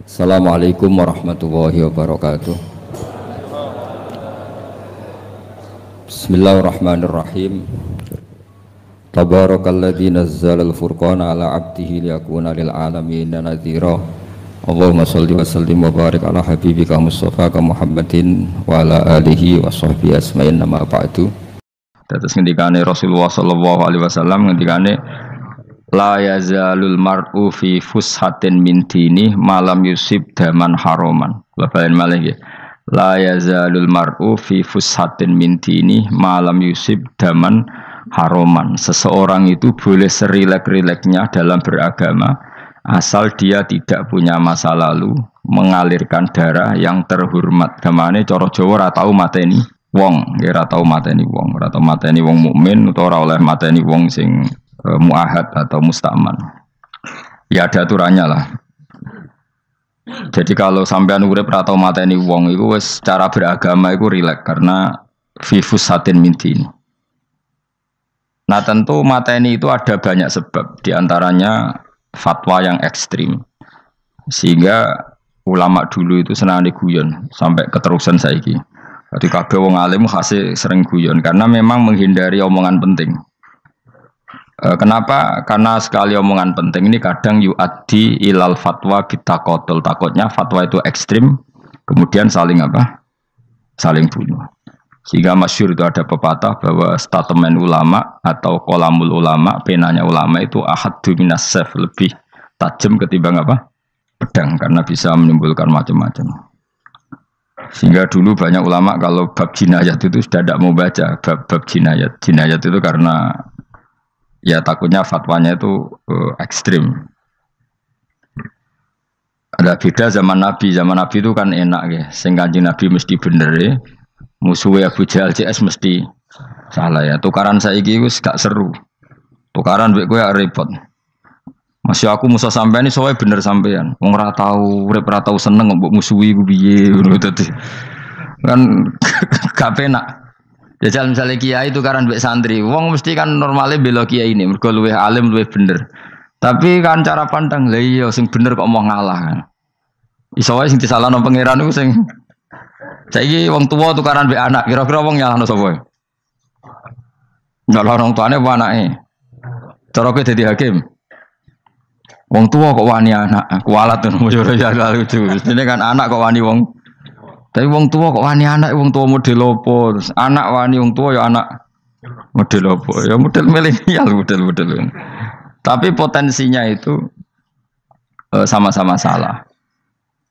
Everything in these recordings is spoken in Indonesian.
Assalamualaikum warahmatullahi wabarakatuh. Bismillahirrahmanirrahim. Tabarakalladzi nazzalal furqana ala 'abdihi liyakuna lil alamin nadhira. Allahumma shalli wa sallim wa barik ala habibika Mustafa Muhammadin wa ala alihi wa sahbihi asma'in nama ba'du. Terus ngendikane Rasulullah sallallahu alaihi wasallam ngendikane la yazalul mar'u fi fushatin min dini malam yusib daman haroman. Bapak malih nggih. La yazalul mar'u fi fushatin min dini malam yusib daman haroman. Seseorang itu boleh serilek-rileknya dalam beragama asal dia tidak punya masa lalu mengalirkan darah yang terhormat. Gamane cara Jawa ora tau mateni wong, nggih ora tau mateni wong, ora tau mateni wong mukmin utawa ora oleh mateni wong sing muahad atau musta'man. Ya ada aturannya lah. Jadi kalau sampean urip ora tau mateni wong iku wis cara beragama iku rileks karena fifus satin mintin. Nah tentu mateni itu ada banyak sebab, diantaranya fatwa yang ekstrim. Sehingga ulama dulu itu senang guyon sampai keterusan saiki. Jadi kabeh wong alim khase sering guyon karena memang menghindari omongan penting. Kenapa? Karena sekali omongan penting ini kadang yu'addi ilal fatwa bitaqatul. Takutnya fatwa itu ekstrim, kemudian saling apa? Saling bunuh. Sehingga masyhur itu ada pepatah bahwa statement ulama atau kolamul ulama, penanya ulama itu ahaddu minas sayf, lebih tajam ketimbang apa? Pedang, karena bisa menimbulkan macam-macam. Sehingga dulu banyak ulama kalau bab jinayat itu sudah tidak mau baca bab jinayat. Jinayat itu karena ya takutnya fatwanya itu ekstrim. Ada beda zaman Nabi. Zaman Nabi itu kan enak ya. Sing Kanjeng Nabi mesti bener ya. Musuhnya Abu Jahal CS mesti salah ya. Tukaran saiki wis gak seru. Tukaran mbek kowe repot. Masih aku musuh sampean iki soalnya bener sampean. Wong ora tau urip ora tau seneng mbok musuhi ku piye ngono dadi. Kan gak penak. Jajal misalnya kiai itu kan mbek santri, wong mesti kan normalnya bela kiai ini, mergo luwih alim luwih bener. Tapi kan cara pandang, lah iya sing bener kok mau ngalah kan. Iso wae sing disalahno pangeran iku sing saiki wong tuwa tukaran mbek anak, kira-kira wong nyalahno sapa? Ndak orang tuane apa anake. Cara kowe dadi hakim. Wong tuwa kok wani anak, kualat ngono yo ya lucu. Mestine kan anak kok wani wong. Tapi wong tua kok wani anak, wong tua model opo? Terus anak wani wong tua ya anak model opo? Ya model milenial, model. Tapi potensinya itu sama-sama salah.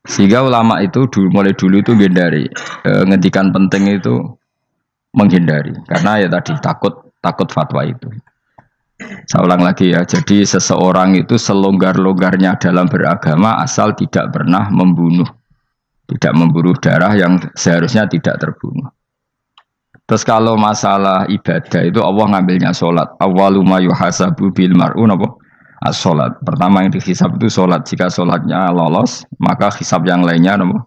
Sehingga ulama itu mulai dulu itu menghindari ngendikan penting itu menghindari karena ya tadi takut fatwa itu. Saya ulang lagi ya. Jadi seseorang itu selonggar-longgarnya dalam beragama asal tidak pernah membunuh. Tidak memburu darah yang seharusnya tidak terbunuh. Terus kalau masalah ibadah itu Allah ngambilnya sholat. Awwalu ma yuhasabu bil mar'u apa? As-sholat. Pertama yang dihisab itu sholat. Jika sholatnya lolos, maka hisab yang lainnya apa?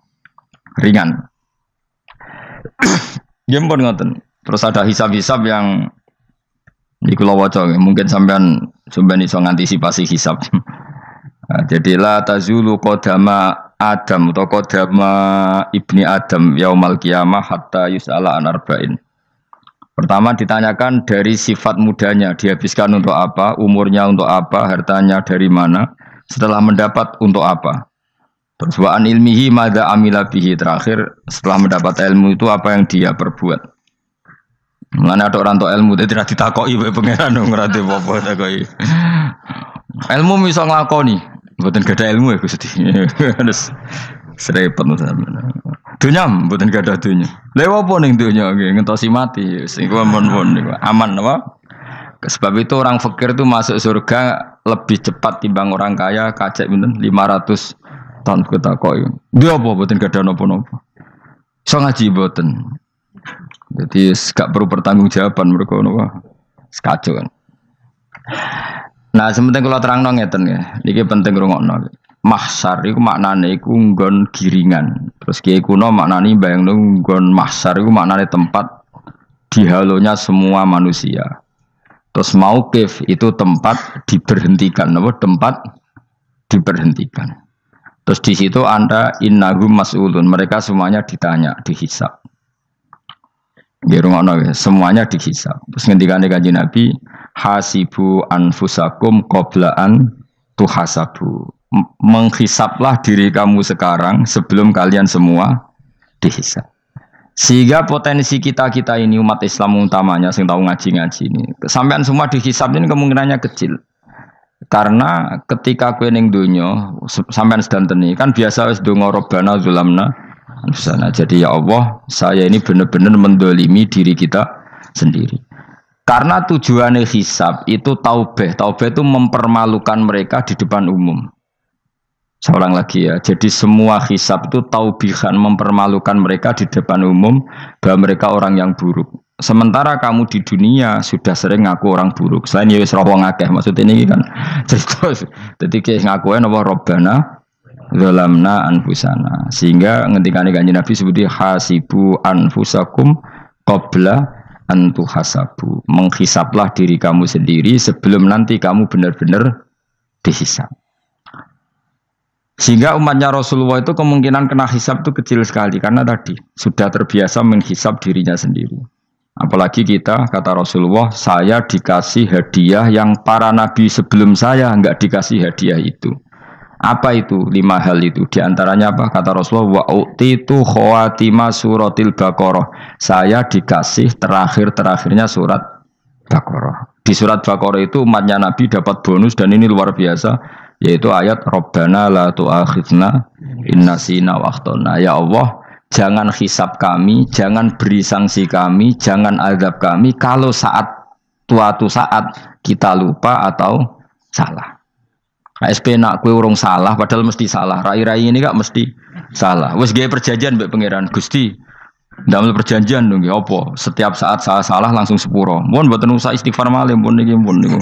Ringan. Ya pun ngoten. Terus ada hisab-hisab yang di kula waca mungkin sampean iso ngantisipasi hisab. Nah, jadilah tazulu qadama Adam atau qadama ibni Adam yaumal qiyamah hatta yus'ala an arba'in. Pertama ditanyakan dari sifat mudanya, dihabiskan untuk apa, umurnya untuk apa, hartanya dari mana, setelah mendapat untuk apa. Terus wa an ilmihi madza amila bihi, terakhir setelah mendapat ilmu itu apa yang dia perbuat. Mana ada orang tua ilmu tidak ditakoki wae pangeran ora apa takoki. Ilmu iso nglakoni. Mboten gadah ilmu ya Gusti. Terus serepet sampeyan. Dunya mboten gadah dunya. Lha apa ning dunya nggih ngentosi mati sing aman apa? Sebab itu orang fakir itu masuk surga lebih cepat timbang orang kaya kacek pinten 500 tahun ketakoki. Dia apa mboten gadah napa-napa. Iso ngaji mboten. Jadi gak perlu pertanggungjawaban mergo napa? Sekacau kan. Nah, sementing kalau terang ngeten ya, ini penting rungokno. Mahsyar itu maknane iku nggon giringan. Terus kiai kuno maknane bayangno nggon mahsyar itu maknane tempat dihalonya semua manusia. Terus mauqif itu tempat diberhentikan, apa tempat diberhentikan. Terus di situ Anda innahum mas'ulun, mereka semuanya ditanya, dihisab. Di rumah Nabi, semuanya dihisab. Terus ngendikane Kanjeng Nabi, hasibu anfusakum qoblaan tuhasabu. Menghisablah diri kamu sekarang sebelum kalian semua dihisab. Sehingga potensi kita ini umat Islam utamanya yang tahu ngaji-ngaji ini, sampean semua dihisab ini kemungkinannya kecil. Karena ketika kowe ning donya sampean sedanteni kan biasa wis donga robbana zulamna anfusana. Jadi ya Allah, saya ini benar-benar mendolimi diri kita sendiri. Karena tujuannya hisab itu taubah. Taubah itu mempermalukan mereka di depan umum. Seorang lagi ya. Jadi semua hisab itu taubihan, mempermalukan mereka di depan umum bahwa mereka orang yang buruk. Sementara kamu di dunia sudah sering ngaku orang buruk. Selain ya wis roh wong akeh, maksud ini kan cerita. Dadi ki ngakuin apa robbana zalamna anfusana. Sehingga ngendikane Kanjeng Nabi sebuti hasibu anfusakum qabla an tuhasabu. Menghisablah diri kamu sendiri sebelum nanti kamu benar-benar dihisab. Sehingga umatnya Rasulullah itu kemungkinan kena hisab itu kecil sekali karena tadi sudah terbiasa menghisab dirinya sendiri. Apalagi kita, kata Rasulullah, saya dikasih hadiah yang para nabi sebelum saya enggak dikasih hadiah itu. Apa itu? 5 hal itu. Di antaranya apa? Kata Rasulullah, wa utitu khawatima suratil Baqarah. Saya dikasih terakhir-terakhirnya surat Baqarah. Di surat Baqarah itu umatnya Nabi dapat bonus dan ini luar biasa, yaitu ayat Rabbana la tu'akhidna innasina wa akhtana. Ya Allah, jangan hisab kami, jangan beri sanksi kami, jangan azab kami kalau suatu saat kita lupa atau salah. KSP nak kue urung salah, padahal mesti salah. Rai-rai ini gak mesti salah. Wes gawe perjanjian mbek pangeran Gusti. Ndamel perjanjian dong, apa? Setiap saat salah langsung sepuro. Mohon mboten usah istighfar malih, mohon niki mohon niku.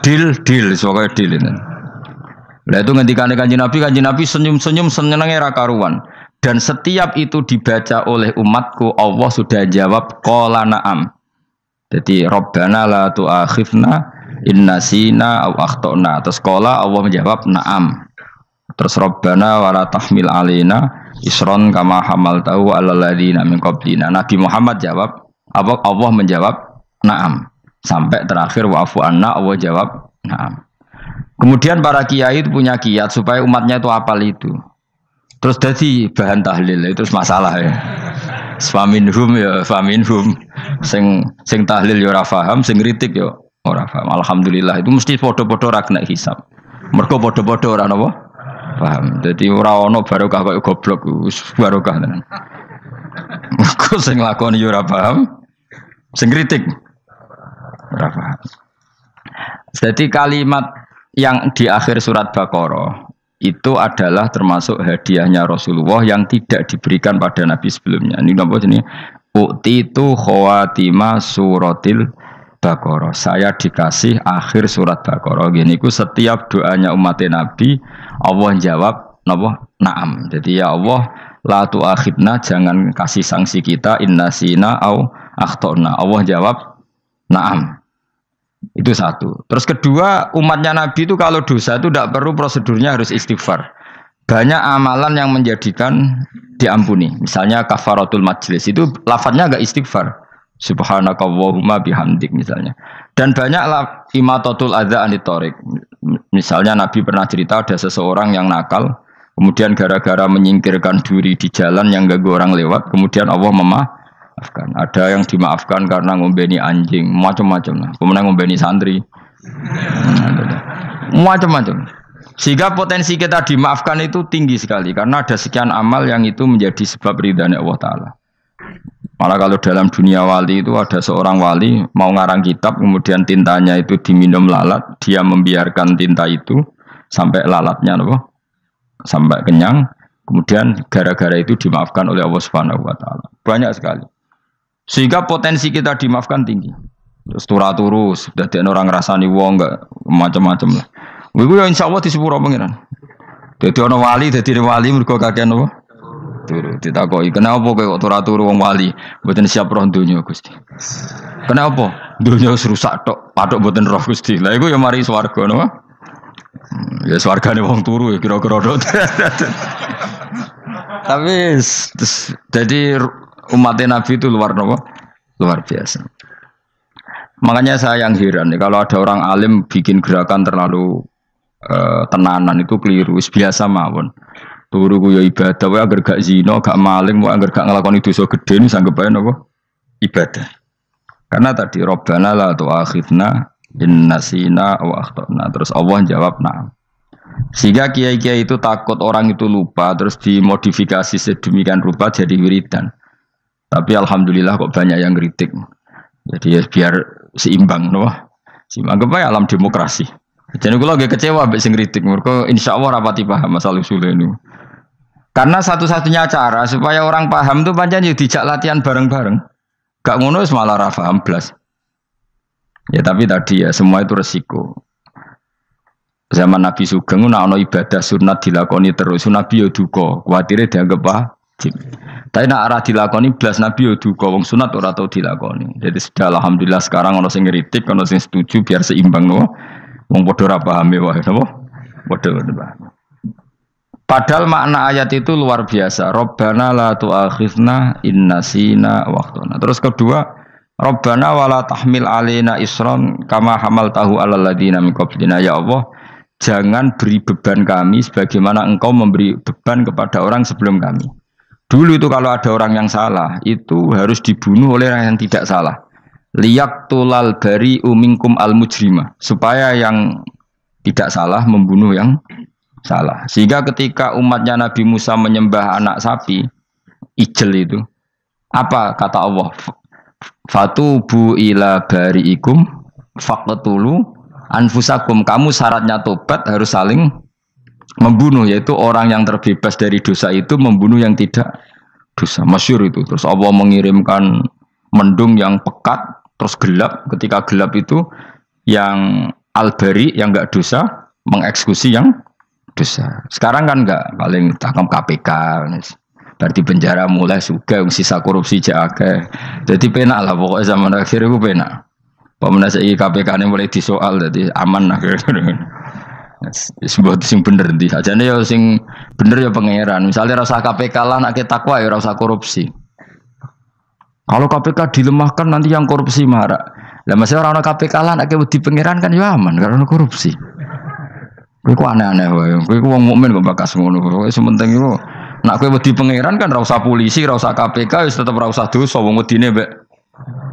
Terus deal, soalnya deal ini. Lah itu ngendikane Kanjeng Nabi senyum-senyum senenge ra karuan. Dan setiap itu dibaca oleh umatku, Allah sudah jawab qala na'am. Jadi Rabbana la tu'akhifna innasina aw akhtana. Terus qala Allah menjawab na'am. Terus Rabbana wa la tahmil alaina isron kama hamaltahu 'alal ladzina min qablina. Nabi Muhammad jawab, Allah menjawab na'am. Sampai terakhir wa'fu anna, Allah jawab na'am. Kemudian para kiai itu punya kiat supaya umatnya itu hafal itu. Terus jadi bahan tahlil itu masalah ya. Faminhum ya faminhum. Sing tahlil ya ora paham, sing kritik ya ora paham. Alhamdulillah itu mesti podo-podo ra kena hisab. Mergo podo-podo ora napa? Paham. Jadi ora ono barokah kaya goblok wis barokah tenan. Mergo sing lakoni ya ora paham, sing kritik ora paham. Jadi kalimat yang di akhir surat Baqarah itu adalah termasuk hadiahnya Rasulullah yang tidak diberikan pada Nabi sebelumnya. Ini apa ini? Utitu khawatima suratil Baqarah. Saya dikasih akhir surat Baqarah. Gini ku setiap doanya umat Nabi Allah jawab napa? Naam. Jadi ya Allah la tu'akhidna, jangan kasih sanksi kita innasina au akhtana. Allah jawab naam. Itu satu. Terus kedua, umatnya Nabi itu kalau dosa itu tidak perlu prosedurnya harus istighfar. Banyak amalan yang menjadikan diampuni. Misalnya kafaratul majlis itu lafadznya agak istighfar. Subhanakallahumma bihamdik misalnya. Dan banyak imatatul adza anit thoriq. Misalnya Nabi pernah cerita ada seseorang yang nakal, kemudian gara-gara menyingkirkan duri di jalan yang ganggu orang lewat, kemudian Allah memaafkan. Ada yang dimaafkan karena ngombeni anjing, macam-macam lah. Kemudian ngombeni santri, macam-macam. Sehingga potensi kita dimaafkan itu tinggi sekali karena ada sekian amal yang itu menjadi sebab ridhanya Allah Taala. Malah kalau dalam dunia wali itu ada seorang wali mau ngarang kitab, kemudian tintanya itu diminum lalat, dia membiarkan tinta itu sampai lalatnya sampai kenyang, kemudian gara-gara itu dimaafkan oleh Allah Subhanahu Wa Taala. Banyak sekali. Sehingga potensi kita dimaafkan tinggi. Terus turu sudah ada orang rasani wong enggak macam-macam lah. Wiku ya insyaallah di sepuro pangeran. Dadi ana wali, mergo kakean apa? Turu ditakoki, "Kenapa kowe kok turu wong wali? Mboten siap roh donya, Gusti." "Kenapa?" "Donya wis rusak tok, patok mboten roh Gusti." Lah iku ya mari swarga napa? Ya swargane wong turu ya kira-kira. Tapi jadi umat Nabi itu luar nopo? Luar biasa. Makanya saya yang heran nih, kalau ada orang alim bikin gerakan terlalu tenanan itu keliru, biasa mawon. Turu ku ya ibadah, wae agar gak zina, gak maling, wae agar gak ngelakoni dosa gede ini sanggep ae napa? Ibadah. Karena tadi Rabbana la tu'akhidna in nasina wa akhtana. Terus Allah jawab na'am. Sehingga kiai-kiai itu takut orang itu lupa terus dimodifikasi sedemikian rupa jadi wiridan. Tapi alhamdulillah kok banyak yang kritik. Jadi ya biar seimbang no. Seimbang apa alam demokrasi. Jadi aku lagi kecewa ambek sing kritik. Mergo insyaallah rapati paham masalah usul ini. Karena satu-satunya cara supaya orang paham tuh pancen yo dijak latihan bareng-bareng. Gak ngono wis malah ra paham blas. Ya tapi tadi ya semua itu resiko. Zaman Nabi Sugeng ana ibadah sunat dilakoni terus Nabi yo duka, kuwatire dianggap wajib. Tapi nek ora dilakoni blas Nabi yo duka, wong sunat ora tau dilakoni. Jadi sudah alhamdulillah sekarang ana sing ngritik, ana sing setuju biar seimbang no. Wong padha ora pahame wae napa? Padha paham. Padahal makna ayat itu luar biasa. Rabbana la tu'akhidna in nasina wa akhtana. Terus kedua, Rabbana wala tahmil alaina isran kama hamaltahu alal ladina min qablina ya Allah. Jangan beri beban kami sebagaimana engkau memberi beban kepada orang sebelum kami. Dulu itu kalau ada orang yang salah, itu harus dibunuh oleh orang yang tidak salah. Liyaktulal bari'u minkum al-mujrima. Supaya yang tidak salah membunuh yang salah. Sehingga ketika umatnya Nabi Musa menyembah anak sapi, ijel itu, apa kata Allah? Fatubu ila bari'ikum faqtulu anfusakum, kamu syaratnya tobat harus saling membunuh, yaitu orang yang terbebas dari dosa itu membunuh yang tidak dosa. Masyhur itu. Terus Allah mengirimkan mendung yang pekat terus gelap. Ketika gelap itu yang al-bari yang enggak dosa mengeksekusi yang dosa. Sekarang kan enggak, paling tangkap KPK. Berarti penjara mulai juga sisa korupsi jake. Jadi penak lah pokoknya zaman akhir itu penak. Pemenang saya KPK ini mulai disoal, jadi aman lah. Sebuah sing bener di aja nih ya sing bener ya pangeran. Misalnya rasa KPK lah nak takwa ya rasa korupsi. Kalau KPK dilemahkan nanti yang korupsi marah. Lah masih orang KPK lah nak di pangeran kan ya aman karena korupsi. Kowe ku aneh-aneh wae. Kowe ku wong mukmin kok bakas ngono. Kowe sementing iku nak kowe wedi pangeran kan ra usah polisi, ra usah KPK wis tetep ra usah dosa wong wedine mbek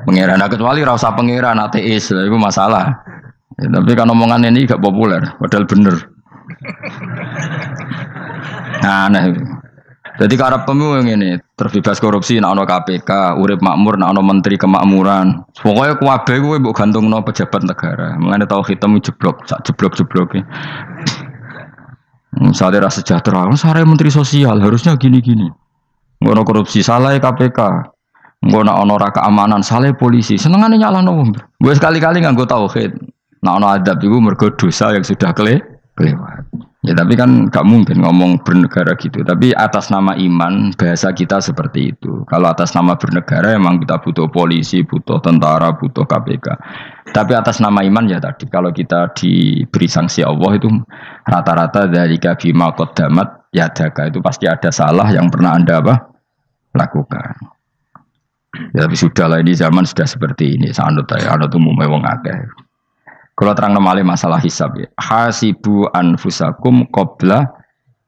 pangeran, nah, kecuali rasa pangeran ateis, itu masalah. Ya, tapi kan omongan ini gak populer, padahal bener. Nah, jadi karena pemimpin ini terbebas korupsi, nak ono KPK, urip makmur, nak ono menteri kemakmuran. Pokoknya kuabe gue mbok gantungno pejabat negara. Mengenai tahu hitam jeblok, sak jeblok. Misalnya rasa sejahtera, saya menteri sosial harusnya gini-gini. Ngono korupsi salah KPK. Gue nak ono raka keamanan, salah polisi, senengane nyalahno wong. Gue sekali-kali nganggo tauhid. Nak ono adab iku mergo dosa yang sudah kelewat. Ya tapi kan gak mungkin ngomong bernegara gitu. Tapi atas nama iman bahasa kita seperti itu. Kalau atas nama bernegara emang kita butuh polisi, butuh tentara, butuh KPK. Tapi atas nama iman ya tadi kalau kita diberi sanksi Allah itu rata-rata dari bima qaddamat yadaka itu pasti ada salah yang pernah Anda lakukan. Ya, tapi sudah lah ini zaman sudah seperti ini. Sanut ya, anut umumnya wong akeh. Kalau terang namanya masalah hisab ya. Hasibu anfusakum qabla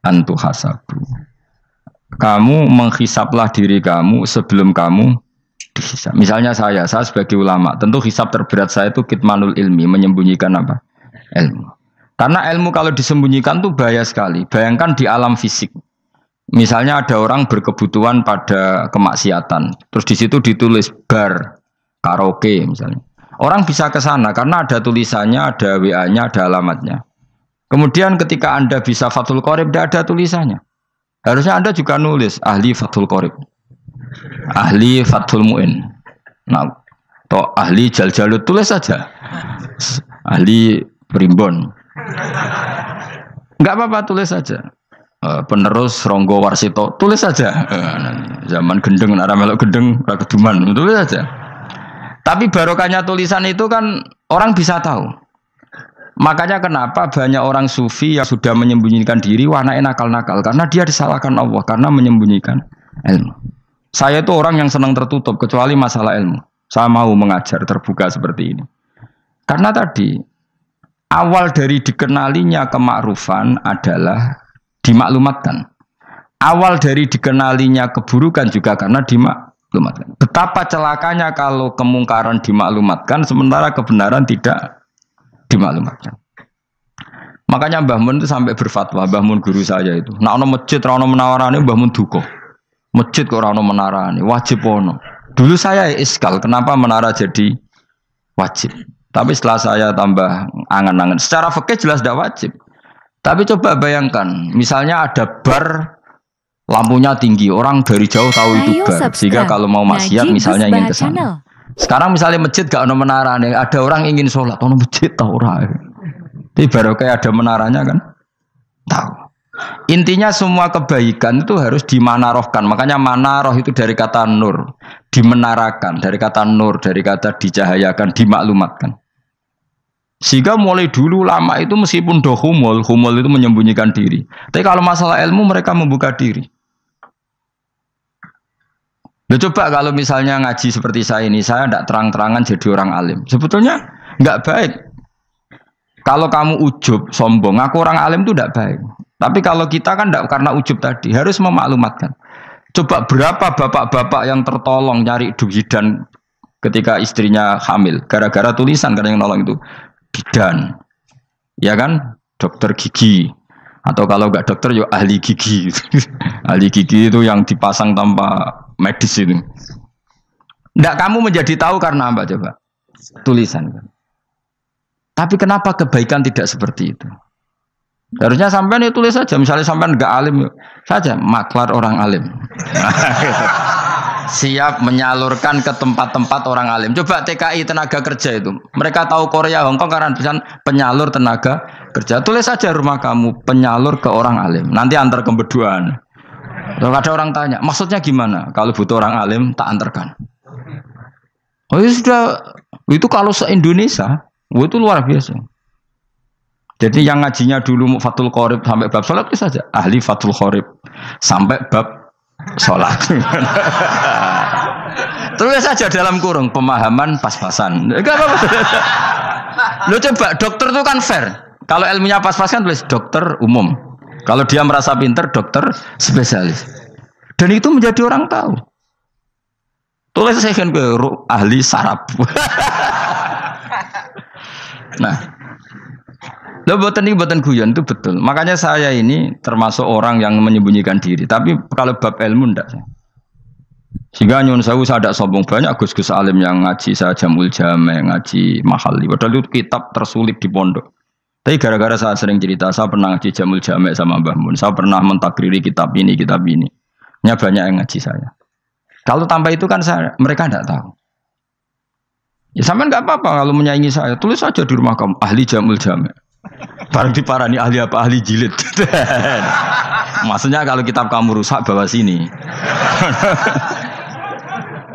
antu hasabu. Kamu menghisaplah diri kamu sebelum kamu dihisab. Misalnya saya sebagai ulama, tentu hisab terberat saya itu kitmanul ilmi, menyembunyikan apa? Ilmu. Karena ilmu kalau disembunyikan tuh bahaya sekali. Bayangkan di alam fisik. Misalnya ada orang berkebutuhan pada kemaksiatan, terus di situ ditulis bar karaoke misalnya. Orang bisa ke sana karena ada tulisannya, ada WA-nya, ada alamatnya. Kemudian ketika Anda bisa Fathul Qorib, tidak ada tulisannya. Harusnya Anda juga nulis ahli Fathul Qorib, ahli Fathul Mu'in. Nah, atau ahli Jaljalut tulis saja, ahli Primbon. Enggak apa-apa tulis saja. Penerus Ronggo Warsito tulis saja. Zaman gendeng arah melok gendeng ra keduman tulis saja. Tapi barokahnya tulisan itu kan orang bisa tahu. Makanya kenapa banyak orang sufi yang sudah menyembunyikan diri, warna nakal-nakal karena dia disalahkan Allah karena menyembunyikan ilmu. Saya itu orang yang senang tertutup kecuali masalah ilmu. Saya mau mengajar terbuka seperti ini. Karena tadi awal dari dikenalinya kemakrufan adalah dimaklumatkan. Awal dari dikenalinya keburukan juga karena dimaklumatkan. Betapa celakanya kalau kemungkaran dimaklumatkan sementara kebenaran tidak dimaklumatkan. Makanya Mbah Mun itu sampai berfatwa, Mbah Mun guru saya itu. Nah, ono masjid ra ono menawarane Mbah Mun duka. Masjid kok ora ono menarane, wajib ono. Dulu saya iskal, kenapa menara jadi wajib? Tapi setelah saya tambah angan-angan, secara fikih jelas tidak wajib. Tapi coba bayangkan, misalnya ada bar lampunya tinggi, orang dari jauh tahu itu bar, sehingga kalau mau maksiat misalnya ingin ke sana. Sekarang misalnya masjid gak ada menara nih, ada orang ingin sholat, ono masjid tahu orang. Tapi baru kayak ada menaranya kan, tahu. Intinya semua kebaikan itu harus dimanarohkan. Makanya manaroh itu dari kata nur, dimenarakan, dari kata nur, dari kata dicahayakan, dimaklumatkan. Sehingga mulai dulu lama itu meskipun humul itu menyembunyikan diri. Tapi kalau masalah ilmu mereka membuka diri. Loh, coba kalau misalnya ngaji seperti saya ini, saya tidak terang-terangan jadi orang alim. Sebetulnya nggak baik. Kalau kamu ujub, sombong, aku orang alim itu tidak baik. Tapi kalau kita kan tidak karena ujub tadi, harus memaklumatkan. Coba berapa bapak-bapak yang tertolong nyari bidan ketika istrinya hamil, gara-gara tulisan karena yang nolong itu bidan, ya kan, dokter gigi. Atau kalau nggak dokter, ya ahli gigi. Ahli gigi itu yang dipasang tanpa medis itu. Nggak kamu menjadi tahu karena apa coba? Tulisan. Tapi kenapa kebaikan tidak seperti itu? Harusnya sampean itu tulis saja. Misalnya sampean nggak alim saja, maklar orang alim. Siap menyalurkan ke tempat-tempat orang alim. Coba TKI tenaga kerja itu. Mereka tahu Korea, Hongkong karena tulisan penyalur tenaga kerja. Tulis saja rumah kamu penyalur ke orang alim. Nanti antar ke berduaan. Kalau ada orang tanya, maksudnya gimana? Kalau butuh orang alim, tak antarkan. Oh ya sudah, itu kalau se-Indonesia, itu luar biasa. Jadi yang ngajinya dulu Fathul Qorib sampai bab sholat itu saja. Ahli Fathul Qorib sampai bab sholat. Tulis saja dalam kurung, pemahaman pas-pasan. Enggak apa-apa. Lo coba, dokter itu kan fair. Kalau ilmunya pas-pasan tulis dokter umum. Kalau dia merasa pinter, dokter spesialis. Dan itu menjadi orang tahu. Tulis saya kan ke ahli saraf. Nah, lo buatan guyon itu betul. Makanya saya ini termasuk orang yang menyembunyikan diri. Tapi kalau bab ilmu enggak. Sehingga nyun saya tidak sombong, banyak gus-gus alim yang ngaji saya Jamul Jame, ngaji Mahali. Padahal itu kitab tersulit di pondok. Tapi gara-gara saya sering cerita, saya pernah ngaji Jamul Jame sama Mbah Mun. Saya pernah mentakriri kitab ini, kitab ini. Nya banyak yang ngaji saya. Kalau tanpa itu kan mereka tidak tahu. Ya sampean nggak apa-apa kalau menyaingi saya. Tulis saja di rumah kamu, ahli Jamul Jame. Barang diparani ahli apa? Ahli jilid. Maksudnya kalau kitab kamu rusak bawa sini.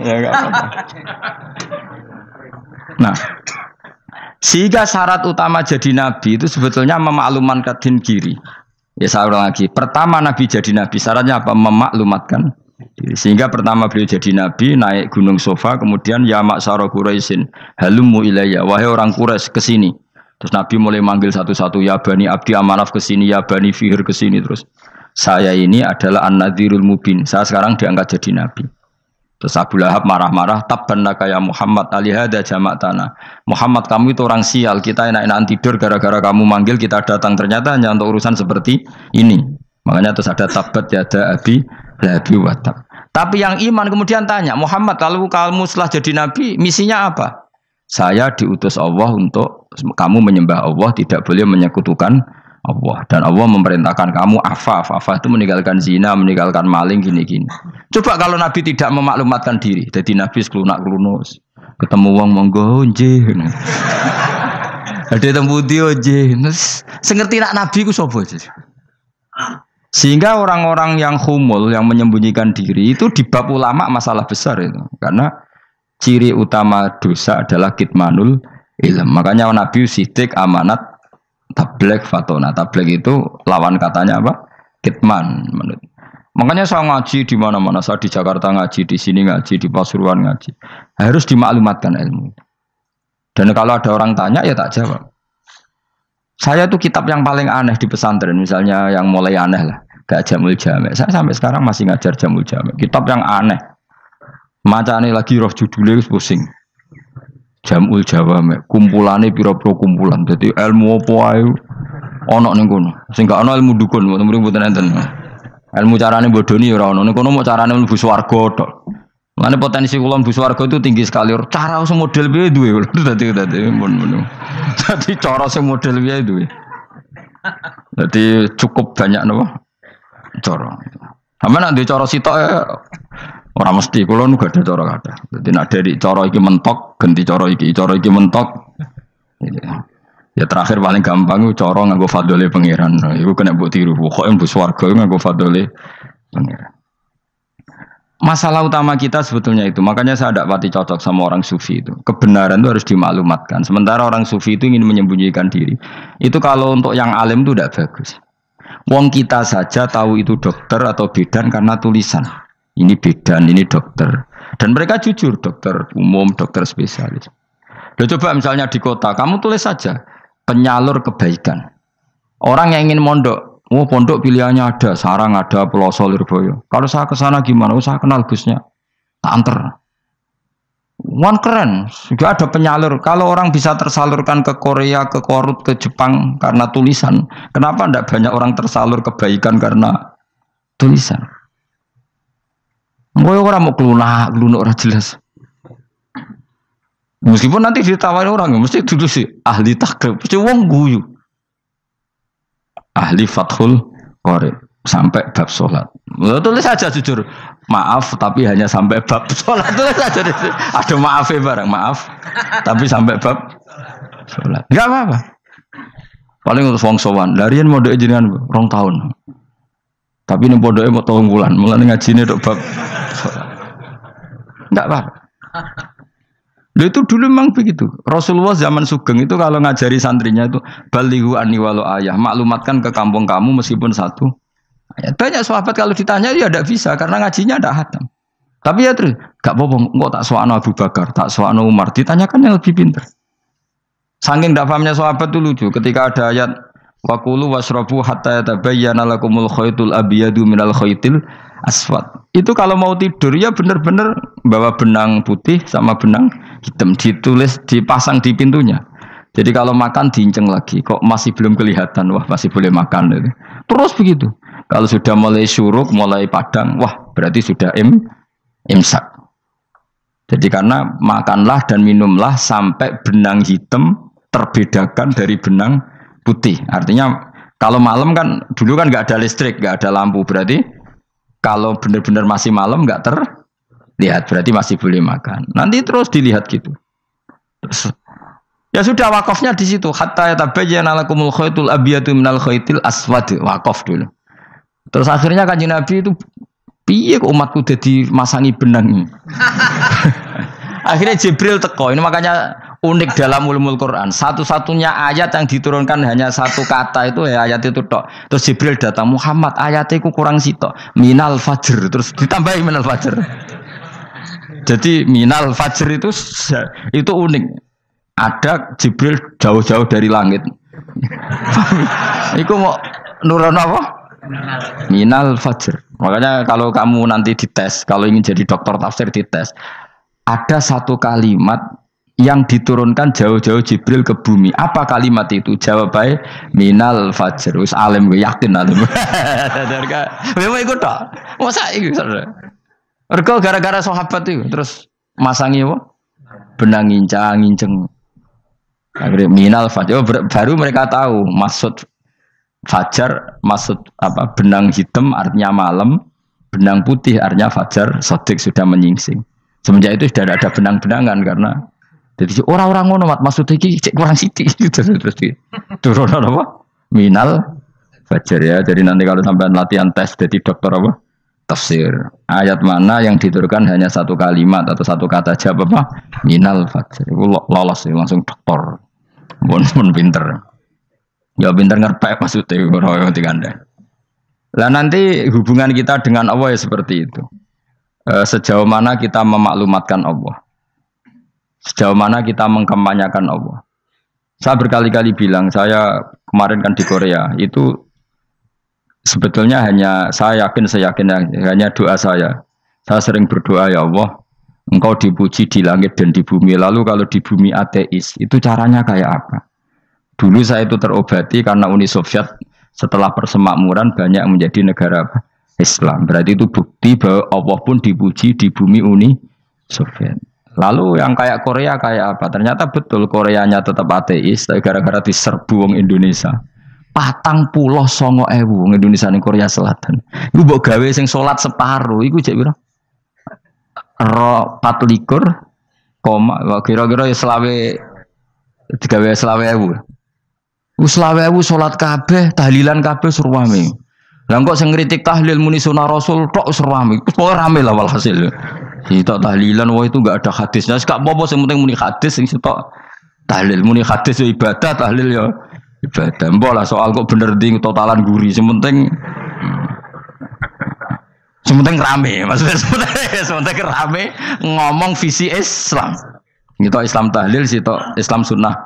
Ya nggak apa-apa. Nah, sehingga syarat utama jadi nabi itu sebetulnya memaklumatkan diri. Ya saya ulang lagi. Pertama nabi jadi nabi syaratnya apa? Memaklumatkan diri. Sehingga pertama beliau jadi nabi naik gunung Sofa, kemudian ya maksara Quraisyin halummu ilayya, wahai orang Quraisy ke sini. Terus Nabi mulai manggil satu-satu, ya Bani Abdi Amanaf ke sini, ya Bani Fihr ke sini. Terus saya ini adalah An-Nadhirul Mubin. Saya sekarang diangkat jadi nabi. Terus Abu Lahab marah-marah, tabban laka ya Muhammad alihada jama'tana. Muhammad kamu itu orang sial, kita enak-enakan tidur gara-gara kamu manggil kita datang, ternyata hanya untuk urusan seperti ini. Makanya terus ada tabat yada abi labi watab. Tapi yang iman kemudian tanya, Muhammad kalau kamu setelah jadi nabi, misinya apa? Saya diutus Allah untuk kamu menyembah Allah, tidak boleh menyekutukan Allah. Dan Allah memerintahkan kamu afaf itu meninggalkan zina, meninggalkan maling, gini-gini. Coba kalau Nabi tidak memaklumatkan diri, jadi Nabi seklunak-klunus, ketemu wong monggo nggih. Ada temu dia nggih. Sengerti nak Nabi ku sapa? Sehingga orang-orang yang humul, yang menyembunyikan diri itu di bab ulama masalah besar itu. Karena ciri utama dosa adalah kitmanul ilm. Makanya Nabi sidik amanat tablek fatona. Tablek itu lawan katanya apa? Kitman. Makanya saya ngaji di mana-mana. Saya di Jakarta ngaji, di sini ngaji, di Pasuruan ngaji. Harus dimaklumatkan ilmu. Dan kalau ada orang tanya ya tak jawab. Saya tuh kitab yang paling aneh di pesantren, misalnya yang mulai aneh lah, gak Jamul Jame. Saya sampai sekarang masih ngajar Jamul Jame. Kitab yang aneh. Macane lagi roh judulnya pusing. Jamul Jawame, kumpulane pira-pira kumpulan. Jadi ilmu apa ae ana ning kono. Sing gak ana ilmu dukun, mboten enten. Ilmu carane bodoni ora ono. Ning kono mau carane mlebu swarga tok. Mane potensi kula mlebu swarga itu tinggi sekali. Cara sing model piye duwe. Dadi mun. Dadi cara sing model piye duwe. Dadi cukup banyak napa? Cara. Sampe nek ndek cara sitok ora mesti kula nu gak ada cara kathah. Dadi nek dari cara iki mentok, ganti cara iki mentok. Ya terakhir paling gampang itu cara nganggo fadhole pangeran. Iku kena mbok tiru. Pokoke mbok swarga nganggo fadhole pangeran. Masalah utama kita sebetulnya itu. Makanya saya tidak pati cocok sama orang sufi itu. Kebenaran itu harus dimaklumatkan. Sementara orang sufi itu ingin menyembunyikan diri. Itu kalau untuk yang alim itu tidak bagus. Wong kita saja tahu itu dokter atau bidan karena tulisan. Ini bidan, ini dokter. Dan mereka jujur, dokter umum, dokter spesialis. Loh, coba misalnya di kota, kamu tulis saja penyalur kebaikan. Orang yang ingin mondok, pondok pilihannya ada, Sarang ada, Peloso, Lirboyo. Kalau saya ke sana gimana? Saya kenal busnya, tak anter. Keren, juga ada penyalur. Kalau orang bisa tersalurkan ke Korea, ke Korut, ke Jepang karena tulisan, kenapa tidak banyak orang tersalur kebaikan karena tulisan? Gue orang mau kelunak orang jelas. Meskipun nanti ditawari orang, mesti dulu sih ahli takrib, mesti wong guyu, ahli fathul qorib sampai bab sholat. Tulis saja jujur, maaf tapi hanya sampai bab sholat. Tulis saja, ada maafnya bareng, maaf tapi sampai bab sholat. Gak apa-apa. Paling untuk wong sowan, larian mode jenengan 2 tahun. Tapi ini bodohnya mau 3 bulan, mulai ngaji ini dok bab. Enggak apa-apa. Loh, itu dulu memang begitu. Rasulullah zaman Sugeng itu kalau ngajari santrinya itu balighu anni walau ayah, maklumatkan ke kampung kamu meskipun 1 ayat. Banyak sahabat kalau ditanya ya tidak bisa karena ngajinya tidak hatam. Tapi ya terus gak apa-apa, kok tak soano Abu Bakar, tak soano Umar, ditanyakan yang lebih pintar. Saking tidak pahamnya sahabat itu lucu ketika ada ayat waqulu wasrabu hatta yatabayyana lakumul khaytul abyadu minal khaytil aswad. Itu kalau mau tidur ya benar-benar bawa benang putih sama benang hitam, ditulis dipasang di pintunya. Jadi kalau makan diinceng lagi, kok masih belum kelihatan, wah masih boleh makan. Terus begitu. Kalau sudah mulai syuruk, mulai padang, wah berarti sudah imsak. Jadi karena makanlah dan minumlah sampai benang hitam terbedakan dari benang putih. Artinya kalau malam kan dulu kan nggak ada listrik, nggak ada lampu, berarti kalau benar-benar masih malam nggak terlihat, berarti masih boleh makan. Nanti terus dilihat gitu. Terus, ya sudah wakafnya di situ. Hatta yatabayyana lakumul khaytul abyadu minal khaytil aswad. Wakaf dulu. Terus akhirnya Kanjeng Nabi itu piye kok umatku dadi masangi benang. Akhirnya Jibril teko. Ini makanya unik dalam ulumul Quran. Satu-satunya ayat yang diturunkan hanya 1 kata itu ya ayat itu tok. Terus Jibril datang, Muhammad ayatnya kurang sitok. Minal fajr. Terus ditambahi minal fajr. Jadi minal fajr itu unik. Ada Jibril jauh-jauh dari langit. Iku mau nurun apa? Minal fajr. Makanya kalau kamu nanti dites, kalau ingin jadi dokter tafsir dites, ada 1 kalimat yang diturunkan jauh-jauh Jibril ke bumi. Apa kalimat itu? Jawabannya minal fajr. Wis alim gue yakin alim. Memang ikut tak? Masa ikut? Ergo gara-gara sahabat itu terus masangi apa? Benang ngincang. Akhirnya minal fajr. Baru mereka tahu maksud fajar, maksud apa? Benang hitam artinya malam, benang putih artinya fajar. Sodik sudah menyingsing. Semenjak itu sudah ada benang-benangan karena jadi orang-orang ngono mat maksudnya iki cek kurang sithik gitu terus turun apa? Minal fajr ya. Jadi nanti kalau sampai latihan tes jadi dokter apa? Tafsir. Ayat mana yang diturunkan hanya 1 kalimat atau 1 kata jawab apa? Minal fajr. Itu lolos langsung dokter. Pun pinter. Ya pinter ngerpek maksudnya ora dikandani. Lah nanti hubungan kita dengan Allah ya seperti itu. Sejauh mana kita memaklumatkan Allah. Sejauh mana kita mengkampanyakan Allah. Saya berkali-kali bilang, saya kemarin kan di Korea, itu sebetulnya saya yakin hanya doa saya. Saya sering berdoa, ya Allah, Engkau dipuji di langit dan di bumi. Lalu kalau di bumi ateis, itu caranya kayak apa? Dulu saya itu terobati karena Uni Soviet setelah persemakmuran banyak menjadi negara Islam. Berarti itu bukti bahwa Allah pun dipuji di bumi Uni Soviet. Lalu yang kayak Korea kayak apa? Ternyata betul Koreanya tetap ateis, tapi gara-gara diserbu wong Indonesia. 49.000 wong Indonesia ning Korea Selatan. Iku mbok gawe sing salat separuh, iku jek piro? 24, kira-kira ya selawe digawe 20.000. Selawe salat kabeh, tahlilan kabeh surwame. Lah kok sing ngritik tahlil muni sunah Rasul tok surwame. Pokoke rame lah walhasil. Sitok tahlilan wah itu enggak ada hadisnya. Gak apa-apa sing penting muni hadis sing sitok tahlil muni hadis ya ibadah, tahlil ya ibadah. Mbok lah soal kok bener ding totalan guri sing penting rame. Maksudnya sementing rame ngomong visi Islam. Sitok Islam tahlil, sitok Islam sunnah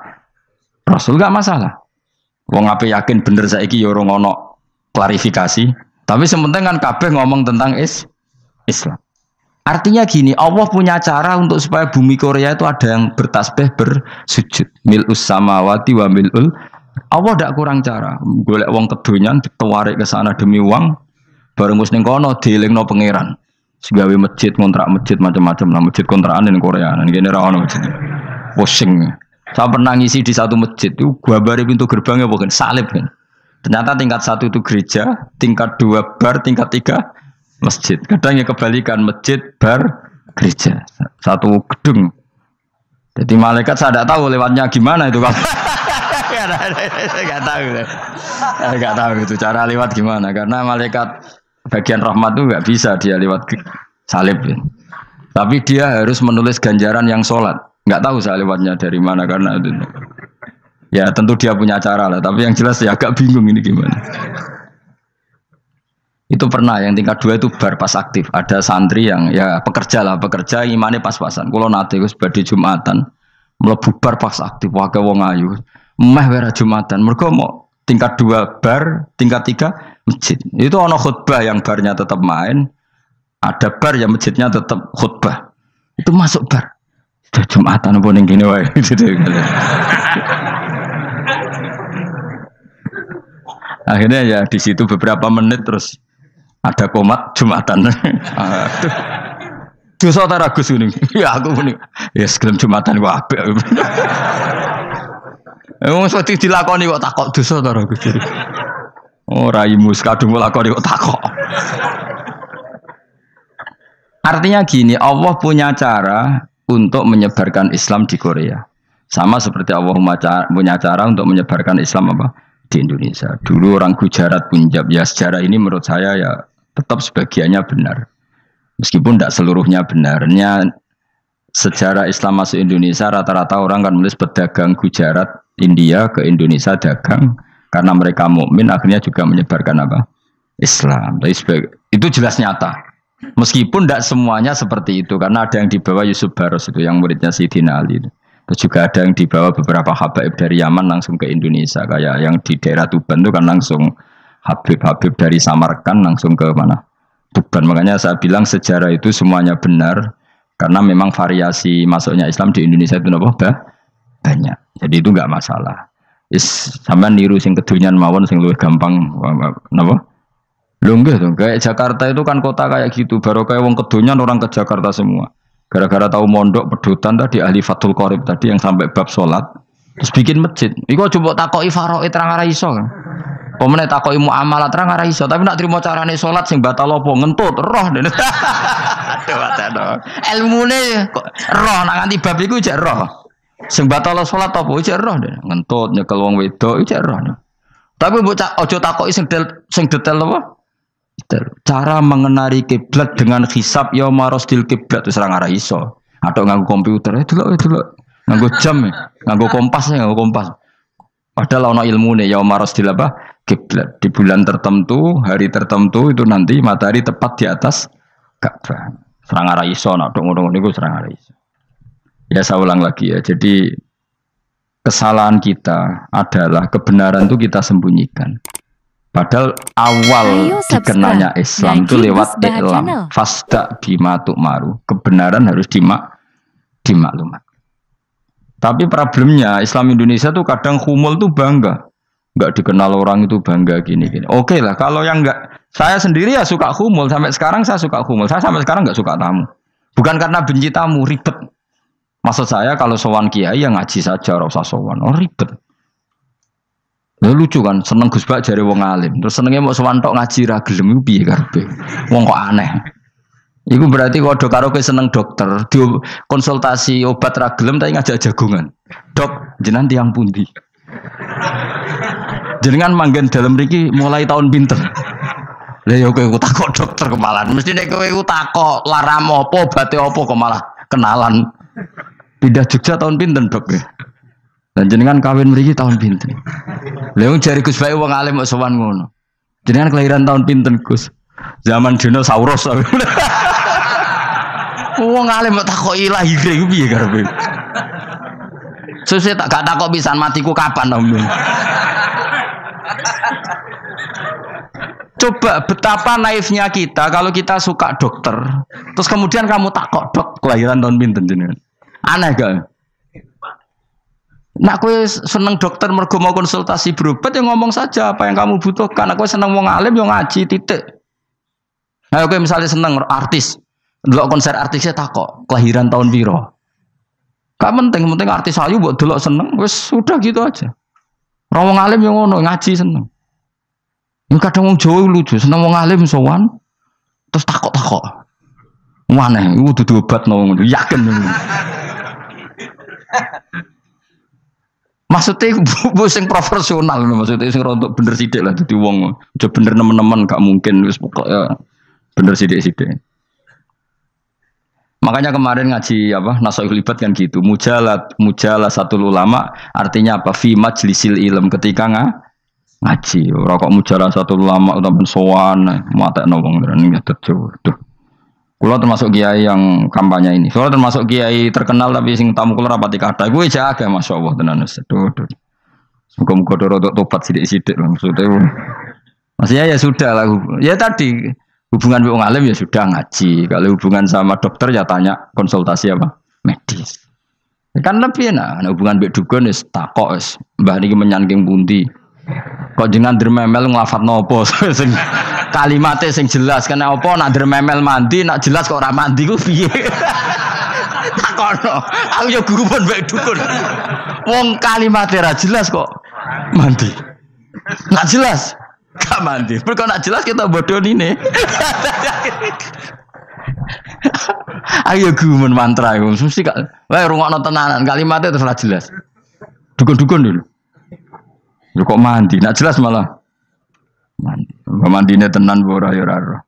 Rasul gak masalah. Wong ape yakin bener saiki ya ora ono klarifikasi. Tapi sementing kan kabeh ngomong tentang Islam. Artinya gini, Allah punya cara untuk supaya bumi Korea itu ada yang bertasbih bersujud. Mil'us samawati wa mil'ul. Allah tidak kurang cara. Golek wong kedonyan ditawarik ke sana demi uang. Bareng wis ning kono dielingno pangeran. Segawe masjid, kontrak masjid macam-macam lah masjid kontrakan ning Korea. Nang kene ra ono masjid. Pusing. Saya pernah ngisi di satu masjid itu gambare pintu gerbangnya bukan salib kan. Ternyata tingkat 1 itu gereja, tingkat 2 bar, tingkat 3 masjid. Kadang ya kebalikan masjid, bar, gereja. Satu gedung. Jadi malaikat saya tidak tahu lewatnya gimana itu kalau nggak tahu itu cara lewat gimana karena malaikat bagian rahmat itu nggak bisa dia lewat salib. Ya. Tapi dia harus menulis ganjaran yang sholat. Nggak tahu saya lewatnya dari mana karena itu. Ya tentu dia punya cara lah. Tapi yang jelas ya agak bingung ini gimana. Itu pernah yang tingkat 2 itu bar pas aktif. Ada santri yang ya pekerja imane pas-pasan. Kalau nanti gus badhe Jumatan mlebu bar pas aktif wae wong ayu. Meh wera Jumatan. Mergo mau tingkat 2 bar, tingkat 3 masjid. Itu ono khutbah yang barnya tetap main. Ada bar yang masjidnya tetap khutbah. Itu masuk bar. Sudah Jumatan apa ning kene wae. Akhirnya ya di situ beberapa menit terus ada komat Jumatan. Dosa ta ragus ini. Ya aku muni. Ya segelem Jumatan ku apik. Wong sok dilakoni kok takok dosa ta ragus. Oh raimu kadung lakoni kok takok. Artinya gini, Allah punya cara untuk menyebarkan Islam di Korea. Sama seperti Allah punya cara untuk menyebarkan Islam apa? Di Indonesia. Dulu orang Gujarat, Punjab, ya sejarah ini menurut saya ya tetap sebagiannya benar. Meskipun tidak seluruhnya benarnya sejarah Islam masuk Indonesia rata-rata orang kan menulis pedagang Gujarat, India ke Indonesia dagang karena mereka mukmin akhirnya juga menyebarkan apa? Islam. Itu jelas nyata. Meskipun tidak semuanya seperti itu karena ada yang dibawa Yusuf Baros itu yang muridnya Sayyidina Ali itu. Terus juga ada yang dibawa beberapa habaib dari Yaman langsung ke Indonesia. Kayak yang di daerah Tuban itu kan langsung habib-habib dari Samarkand langsung ke mana? Tuban. Makanya saya bilang sejarah itu semuanya benar. Karena memang variasi masuknya Islam di Indonesia itu banyak. Jadi itu enggak masalah. Sampean niru sing kedonyan mawon sing luwih gampang napa? Lho nggih to, kayak Jakarta itu kan kota kayak gitu. Baru kayak wong kedonyan orang ke Jakarta semua. Gara-gara tahu mondok pedutan tadi ahli Fathul Qorib tadi yang sampai bab sholat terus bikin masjid. Iku coba takoki faraid terang ora iso kan. Pemene takoki muamalah terang ora iso, tapi nak trimo carane sholat sing batal apa ngentut roh. Aduh aduh. Ilmune kok roh nak nganti bab iku jek roh. Sing batal sholat apa jek roh ngentut nyekel wong wedok jek roh. Tapi mbok aja takoki sing detail apa? Cara mengenari kiblat dengan hisab ya marosdil kiblat itu serang arah iso atau nganggo komputer itu loh nganggo jam nganggo kompas. Padahal ono ilmune ya maros apa? Kiblat. Di bulan tertentu, hari tertentu itu nanti matahari tepat di atas Ka'bah. Serang arah iso, nak ngono niku serang arah iso. Ya saya ulang lagi ya. Jadi kesalahan kita adalah kebenaran itu kita sembunyikan. Padahal awal dikenanya Islam itu lewat iklam. Fasda bima tu'maru. Kebenaran harus dimaklumat. Tapi problemnya Islam Indonesia tuh kadang humul tuh bangga. Enggak dikenal orang itu bangga gini-gini. Oke lah, kalau yang enggak, saya sendiri ya suka humul. Sampai sekarang saya suka humul. Saya sampai sekarang enggak suka tamu. Bukan karena benci tamu, ribet. Maksud saya kalau sowan kiai ya ngaji saja, ora usah sowan. Oh ribet. Ya lucu kan, seneng Gus Bak jare wong alim. Terus senenge mau sowan tok ngaji ra gelem iku piye karepe? Wong kok aneh. Iku berarti kalau karo kowe seneng dokter, di konsultasi obat ra gelem tapi ngajak jagungan. Dok, jenengan tiyang pundi? Jenengan manggen dalem mriki mulai tahun pinten? Lah ya kowe takok dokter kemalan. Mesti nek kowe takok laram apa, obate apa kok malah kenalan. Pindah Jogja tahun pinten, Dok? Dan jenengan kawin mriki tahun pinten? Lha wong jare Gus Bae wong alim kok sowan ngono. Jenengan kelahiran tahun pinten, Gus? Zaman dinosaurus. Wong alim kok takoki lahire ku piye karepe? Sesuk tak gak takok pisan matiku kapan, Om. Coba betapa naifnya kita kalau kita suka dokter, terus kemudian kamu takok, Dok, kelahiran tahun pinten jenengan? Aneh gak? Nak kowe seneng dokter mergo mau konsultasi berobat ya ngomong saja apa yang kamu butuhkan. Aku seneng wong alim yo ngaji titik. Nah, kowe misalnya seneng artis, delok konser artisnya takok, kelahiran tahun piro? Gak penting artis ayu mbok delok seneng, wis sudah gitu aja. Wong alim yo ngono, ngaji seneng. Yang kadang wong Jawa lucu, seneng wong alim sowan terus takok-takok. Maneh iku dudu obatno ngono, yakin ngono. Maksudnya bu sing profesional, maksudnya sing rontok bener sidik lah, jadi wong coba bener nemen-nemen gak mungkin wis pokoknya bener sidik-sidik. Makanya kemarin ngaji apa Nasoihul Ibad kan gitu, mujalah satu ulama artinya apa? Fi majlisil ilm, ketika ngaji. Ora kok mujalah satu ulama utawa sowan matekno wong ngene tuh. Kula termasuk kiai yang kampanye ini. Soalnya termasuk kiai terkenal tapi sing tamu kula rapati kathah. Kuwi jaga masyaallah tenan wis. Muga-muga rodok tobat sithik-sithik maksudnya. Maksudnya ya sudah lah. Ya tadi hubungan wong alim ya sudah ngaji. Kalau hubungan sama dokter ya tanya konsultasi apa? Medis. Kan lebih enak. Nah, hubungan mbek dukun wis takok wis. Mbah niki menyangking pundi? Kok jenengan dermemel nglafadzno apa sing kalimatnya sing jelas kena apa nak dermemel mandi nak jelas kok ora mandi ku piye? Takono. Aku yo guru pun mbek dukun. Wong kalimatnya ra jelas kok mandi. Nak jelas gak mandi. Perkara nak jelas kita bodoh ini. Ayo guru mantra iku mesti gak wae rungokno tenanan kalimatnya terus ra jelas. Dukun-dukun dulu. Lu kok mandi? Nak jelas malah mandi. Mandinya tenan ora ya ora.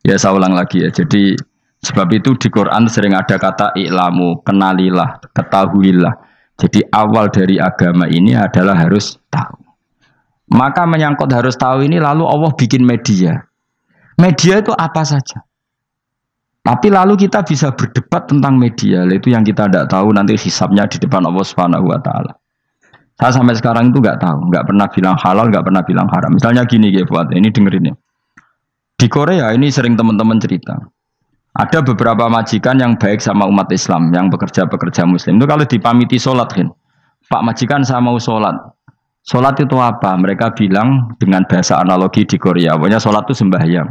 Ya saya ulang lagi ya. Jadi sebab itu di Quran sering ada kata iklamu, kenalilah, ketahuilah. Jadi awal dari agama ini adalah harus tahu. Maka menyangkut harus tahu ini lalu Allah bikin media. Media itu apa saja. Tapi lalu kita bisa berdebat tentang media. Itu yang kita tidak tahu nanti hisabnya di depan Allah Subhanahu wa taala. Saya sampai sekarang itu nggak tahu, nggak pernah bilang halal, nggak pernah bilang haram. Misalnya gini ya buat ini dengerin ya. Di Korea ini sering teman-teman cerita. Ada beberapa majikan yang baik sama umat Islam, yang bekerja Muslim. Itu kalau dipamiti sholat kan, Pak majikan saya mau sholat. Sholat itu apa? Mereka bilang dengan bahasa analogi di Korea. Pokoknya sholat itu sembahyang.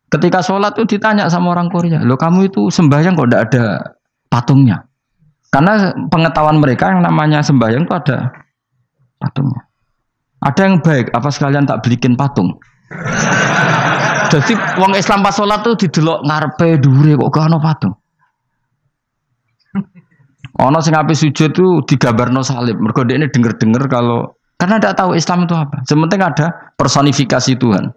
Ketika sholat itu ditanya sama orang Korea, loh kamu itu sembahyang kok tidak ada patungnya? Karena pengetahuan mereka yang namanya sembahyang itu ada patungnya. Ada yang baik, apa sekalian tak belikin patung? Jadi wong Islam pas sholat tuh didelok ngarepe dhuwure kok gak ono patung. Ono sing ape sujud tuh digambarno salib. Mergo dekne denger-denger kalau karena tidak tahu Islam itu apa. Sementing ada personifikasi Tuhan.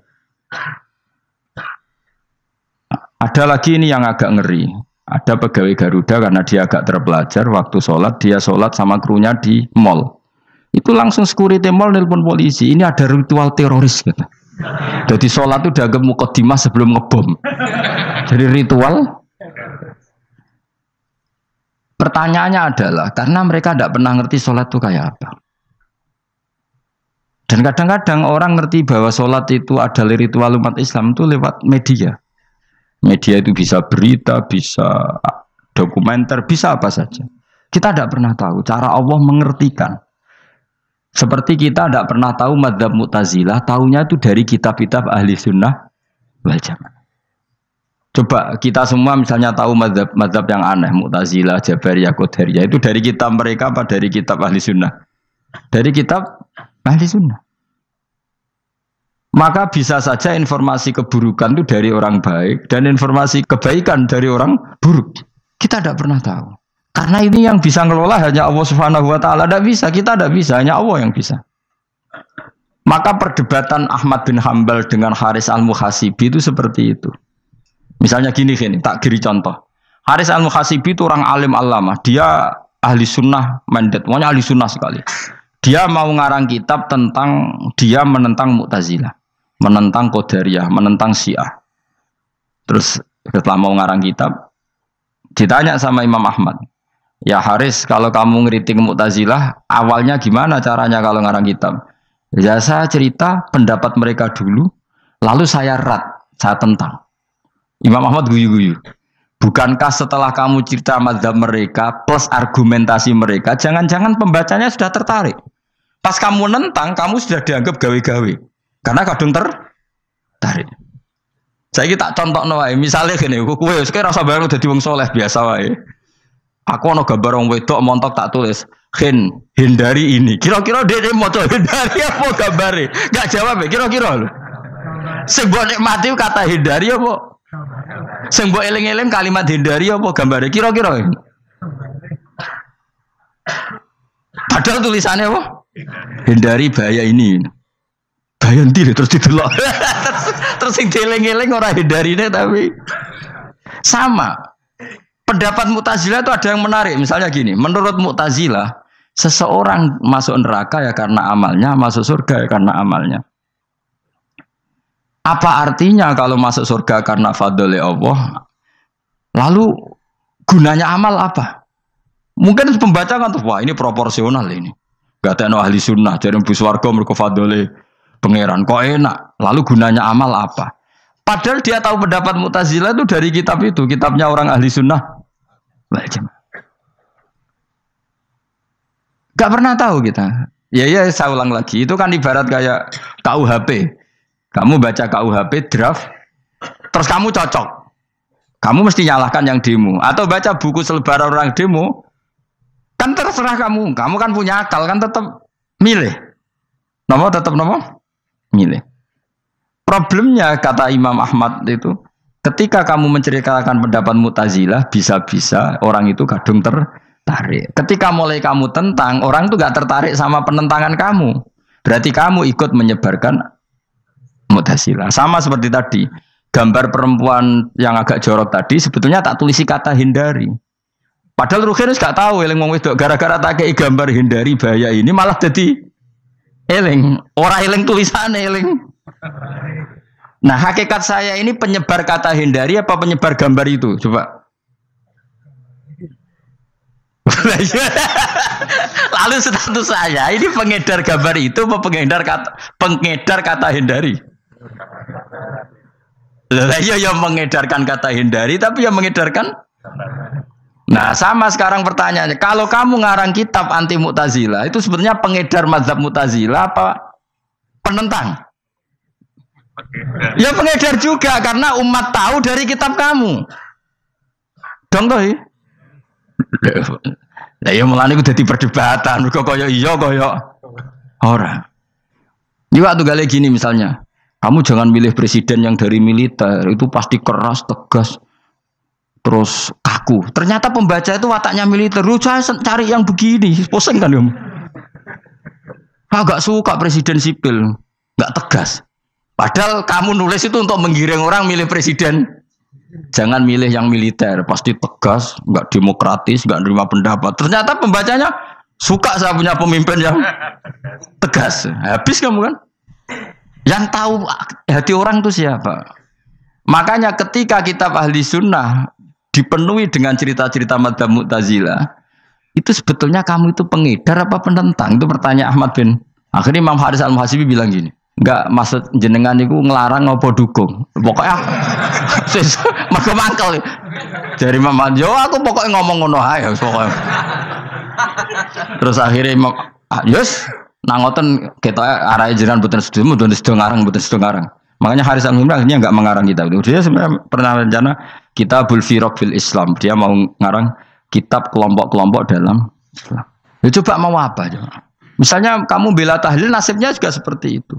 Ada lagi ini yang agak ngeri. Ada pegawai Garuda karena dia agak terpelajar waktu sholat dia sholat sama krunya di mall. Itu langsung security mall nelpon polisi. Ini ada ritual teroris gitu. Jadi sholat itu dianggap mukadimah sebelum ngebom. Jadi ritual. Pertanyaannya adalah karena mereka tidak pernah ngerti sholat itu kayak apa. Dan kadang-kadang orang ngerti bahwa sholat itu adalah ritual umat Islam itu lewat media. Media itu bisa berita, bisa dokumenter, bisa apa saja. Kita tidak pernah tahu cara Allah mengertikan. Seperti kita tidak pernah tahu madzhab Mu'tazilah, tahunya itu dari kitab-kitab ahli sunnah wal jamaah. Coba kita semua misalnya tahu madzhab yang aneh, Mu'tazilah, Jabariyah, Qadariyah, itu dari kitab mereka apa dari kitab ahli sunnah? Dari kitab ahli sunnah. Maka bisa saja informasi keburukan itu dari orang baik dan informasi kebaikan dari orang buruk. Kita tidak pernah tahu. Karena ini yang bisa ngelola hanya Allah Subhanahu wa taala. Tidak bisa, kita tidak bisa, hanya Allah yang bisa. Maka perdebatan Ahmad bin Hambal dengan Haris Al-Muhasibi itu seperti itu. Misalnya gini, tak kiri contoh. Haris Al-Muhasibi itu orang alim alama. Dia ahli sunnah mandat, pokoknya ahli sunnah sekali. Dia mau ngarang kitab tentang dia menentang Mu'tazilah, menentang Qadariyah, menentang Syiah. Terus setelah mau ngarang kitab, ditanya sama Imam Ahmad, ya Haris, kalau kamu ngeritik Mu'tazilah, awalnya gimana caranya kalau ngarang kitab? Ya saya cerita pendapat mereka dulu, lalu saya saya tentang. Imam Ahmad guyu-guyu. Bukankah setelah kamu cerita mazhab mereka plus argumentasi mereka, jangan-jangan pembacanya sudah tertarik. Pas kamu nentang, kamu sudah dianggap gawe-gawe. Karena kadung tertarik. Saya tak contoh wae, misalnya gini, kowe sekarang rasa bareng dadi wong soleh biasa wae. Aku ono gambar wong wedok montok tak tulis, hindari ini. Kira-kira dia moto hindari apa gambare? Enggak jawab ya, kira-kira lho. Sing mbok nikmati kata hindari apa? Sing mbok eling-eling kalimat hindari apa gambare? Kira-kira. Padahal tulisannya apa? Hindari bahaya ini. Bahaya ndi terus didelok. Terus sing dieling-eling ora hindarine tapi sama. Pendapat Mu'tazilah itu ada yang menarik. Misalnya gini, menurut Mu'tazilah, seseorang masuk neraka ya karena amalnya, masuk surga ya karena amalnya. Apa artinya kalau masuk surga karena fadli Allah? Lalu gunanya amal apa? Mungkin pembaca kan tuh, wah ini proporsional ini. Gak ada ahli sunnah, jadi bus warga mereka fadli pangeran. Kok enak? Lalu gunanya amal apa? Padahal dia tahu pendapat Mu'tazilah itu dari kitab itu, kitabnya orang ahli sunnah. Gak pernah tahu kita. Ya saya ulang lagi, itu kan ibarat kayak KUHP. Kamu baca KUHP draft, terus kamu cocok. Kamu mesti nyalahkan yang demo. Atau baca buku selebaran orang demo, kan terserah kamu. Kamu kan punya akal, kan tetap milih. Tetap milih. Problemnya kata Imam Ahmad itu, ketika kamu menceritakan pendapat Mu'tazilah, bisa-bisa orang itu kadung tertarik. Ketika mulai kamu tentang, orang itu gak tertarik sama penentangan kamu. Berarti kamu ikut menyebarkan Mu'tazilah. Sama seperti tadi, gambar perempuan yang agak jorok tadi, sebetulnya tak tulisi kata hindari. Padahal Rukinus gak tahu, eling wong wedok gara-gara tak kei gambar hindari bahaya ini, malah jadi eling. Orang eling tulisannya eling. Nah, hakikat saya ini penyebar kata hindari apa penyebar gambar itu? Coba. Lalu status saya ini pengedar gambar itu apa pengedar kata hindari? Yang mengedarkan kata hindari tapi yang mengedarkan. Nah, sama sekarang pertanyaannya, kalau kamu ngarang kitab anti Mu'tazilah itu sebetulnya pengedar mazhab Mu'tazilah apa penentang? Ya pengedar juga karena umat tahu dari kitab kamu. Dong toh. Lah ya mulane ku dadi perdebatan, kok koyo iya koyo ora. Juga tuh gale gini misalnya, kamu jangan milih presiden yang dari militer, itu pasti keras, tegas, terus kaku. Ternyata pembaca itu wataknya militer, lu cari yang begini, pusing kan kamu. Agak suka presiden sipil, nggak tegas. Padahal kamu nulis itu untuk menggiring orang milih presiden. Jangan milih yang militer, pasti tegas, nggak demokratis, nggak nerima pendapat. Ternyata pembacanya Suka saya punya pemimpin yang tegas. Habis kamu kan? Yang tahu hati orang itu siapa? Makanya ketika kitab ahli sunnah dipenuhi dengan cerita-cerita madzhab Mu'tazilah, itu sebetulnya kamu itu pengedar apa penentang? Itu pertanyaan Ahmad bin. Akhirnya Imam Haris Al-Muhasibi bilang gini, enggak maksud jenengan itu ngelarang apa dukung. Pokoknya mergo mangkel. Dari Imam Haris, yo aku pokoknya ngomong ngono ae pokoknya. Terus akhirnya Imam yes nangoten kita arahe jenengan mboten sedo ngarang mboten sedo ngarang. Makanya Haris Al-Muhasibi akhirnya enggak mengarang kitab itu. Dia sebenarnya pernah rencana Kitabul Firaq fil Islam. Dia mau ngarang kitab kelompok-kelompok dalam Islam. Ya coba mau apa coba? Misalnya kamu bela tahlil, nasibnya juga seperti itu.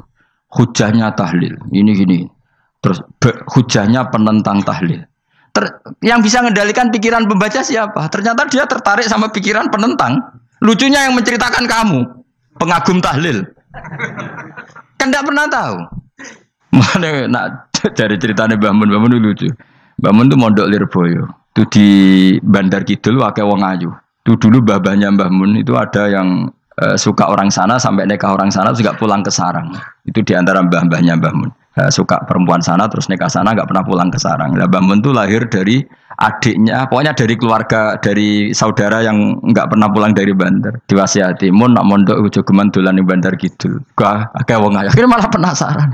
Hujahnya tahlil, ini gini. Terus hujahnya penentang tahlil. Yang bisa mengendalikan pikiran pembaca siapa? Ternyata dia tertarik sama pikiran penentang. Lucunya yang menceritakan kamu, pengagum tahlil. Kan tidak pernah tahu. Mana nak dari ceritanya Mbah Mun itu lucu. Mbah Mun itu mondok Lirboyo. Itu di Bandar Kidul wakai wong ayu. Itu dulu babahnya Mbah Mun itu ada yang suka orang sana sampai nikah orang sana juga pulang ke sarang. Itu diantara mbah-mbahnya Mbah Mun. Suka perempuan sana terus nikah sana nggak pernah pulang ke sarang. Nah, Mbah Mun itu lahir dari adiknya, pokoknya dari keluarga dari saudara yang nggak pernah pulang dari Bandar. Diwasiati Mun nak mondok ujo geman dolan di Bandar Kidul. Gak kayak wong ayu. Akhirnya malah penasaran.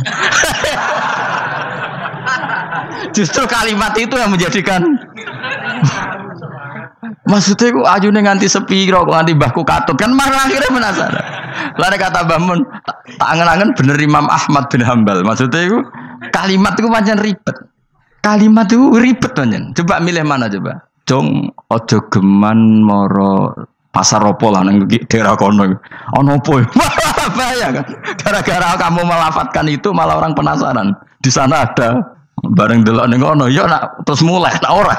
Justru kalimat itu yang menjadikan maksudnya aku ajune nganti sepiro kok nganti mbahku katut kan malah akhirnya penasaran. Lare kata Mbah Mun tak angen-angen bener Imam Ahmad bin Hambal. Maksudnya itu kalimat itu pancen ribet. Kalimat itu ribet pancen. Coba milih mana coba? Jong ojo geman moro pasar opo lah nang daerah kono. Ono opo? Bahaya kan. Gara-gara kamu melafatkan itu malah orang penasaran. Di sana ada bareng delok ning kono ya nak terus mulai nak ora.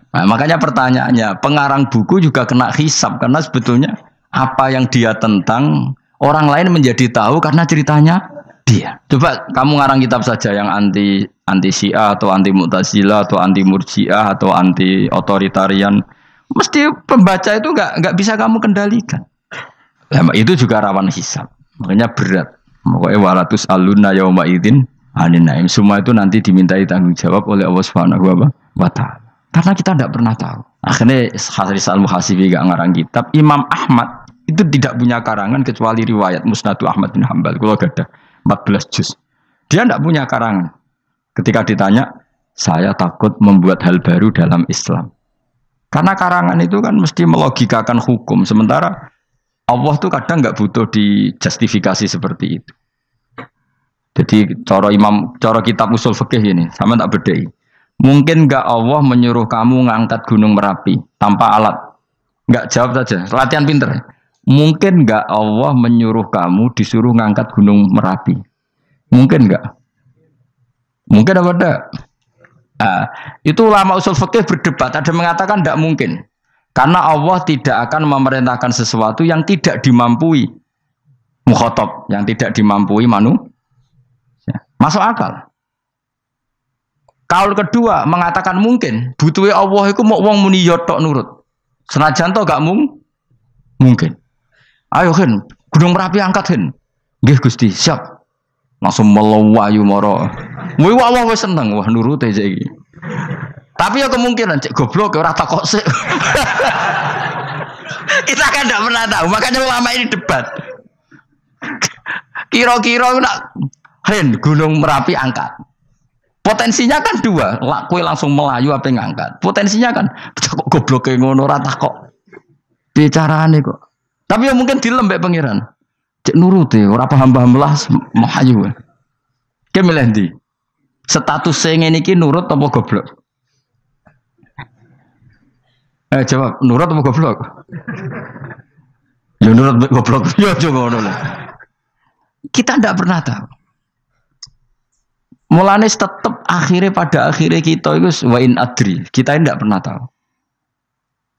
Nah, makanya pertanyaannya, pengarang buku juga kena hisab karena sebetulnya apa yang dia tentang orang lain menjadi tahu karena ceritanya dia. Coba kamu ngarang kitab saja yang anti Syiah atau anti Mu'tazilah atau anti Murji'ah atau anti otoritarian, mesti pembaca itu nggak bisa kamu kendalikan. Nah, itu juga rawan hisab. Makanya berat. Pokoknya walatus aluna yauma idzin anin naim. Semua itu nanti dimintai tanggung jawab oleh Allah Subhanahu wa taala. Karena kita tidak pernah tahu. Akhirnya Haris Al-Muhasibi gak ngarang kitab. Imam Ahmad itu tidak punya karangan kecuali riwayat Musnadu Ahmad bin Hambal. Kalau ada 14 juz. Dia tidak punya karangan. Ketika ditanya, saya takut membuat hal baru dalam Islam. Karena karangan itu kan mesti melogikakan hukum. Sementara Allah tuh kadang nggak butuh dijustifikasi seperti itu. Jadi cara kitab usul fikih ini, sama tak bedai. Mungkin nggak Allah menyuruh kamu ngangkat gunung Merapi tanpa alat? Nggak, jawab saja. Latihan pinter. Mungkin nggak Allah menyuruh kamu disuruh ngangkat gunung Merapi? Mungkin nggak? Mungkin apa enggak? Nah, itu ulama usul fikih berdebat. Ada mengatakan tidak mungkin. Karena Allah tidak akan memerintahkan sesuatu yang tidak dimampui mukhatab, yang tidak dimampui manusia. Masuk akal. Kaul kedua mengatakan mungkin, butuhe Allah iku mau wong muni yo tok nurut. Senajan to gak mungkin. Ayo Hen, Gunung Merapi angkat Hen. Nggih Gusti, siap. Langsung melayu moro. Kuwi Allah wis seneng, wah nurut aja iki. Tapi ya kemungkinan cek goblok ora takok sik. Kita kan tidak pernah tahu, makanya ulama ini debat. Kira-kira nak Hen, Gunung Merapi angkat. Potensinya kan dua, kue langsung melayu apa ngangkat. Potensinya kan kok goblok kayak ngono rata kok. Bicarane kok. Tapi ya mungkin dilembek pangeran. Cek nuruti, ora paham-paham lah melayu. Ki milih ndi? Status sing ngene iki nurut apa goblok? Jawab, nurut apa goblok? Ya nurut goblok. Ya coba ngono. Kita ndak pernah tahu. Mulane tetap pada akhirnya kita itu wa in adri. Kita tidak pernah tahu.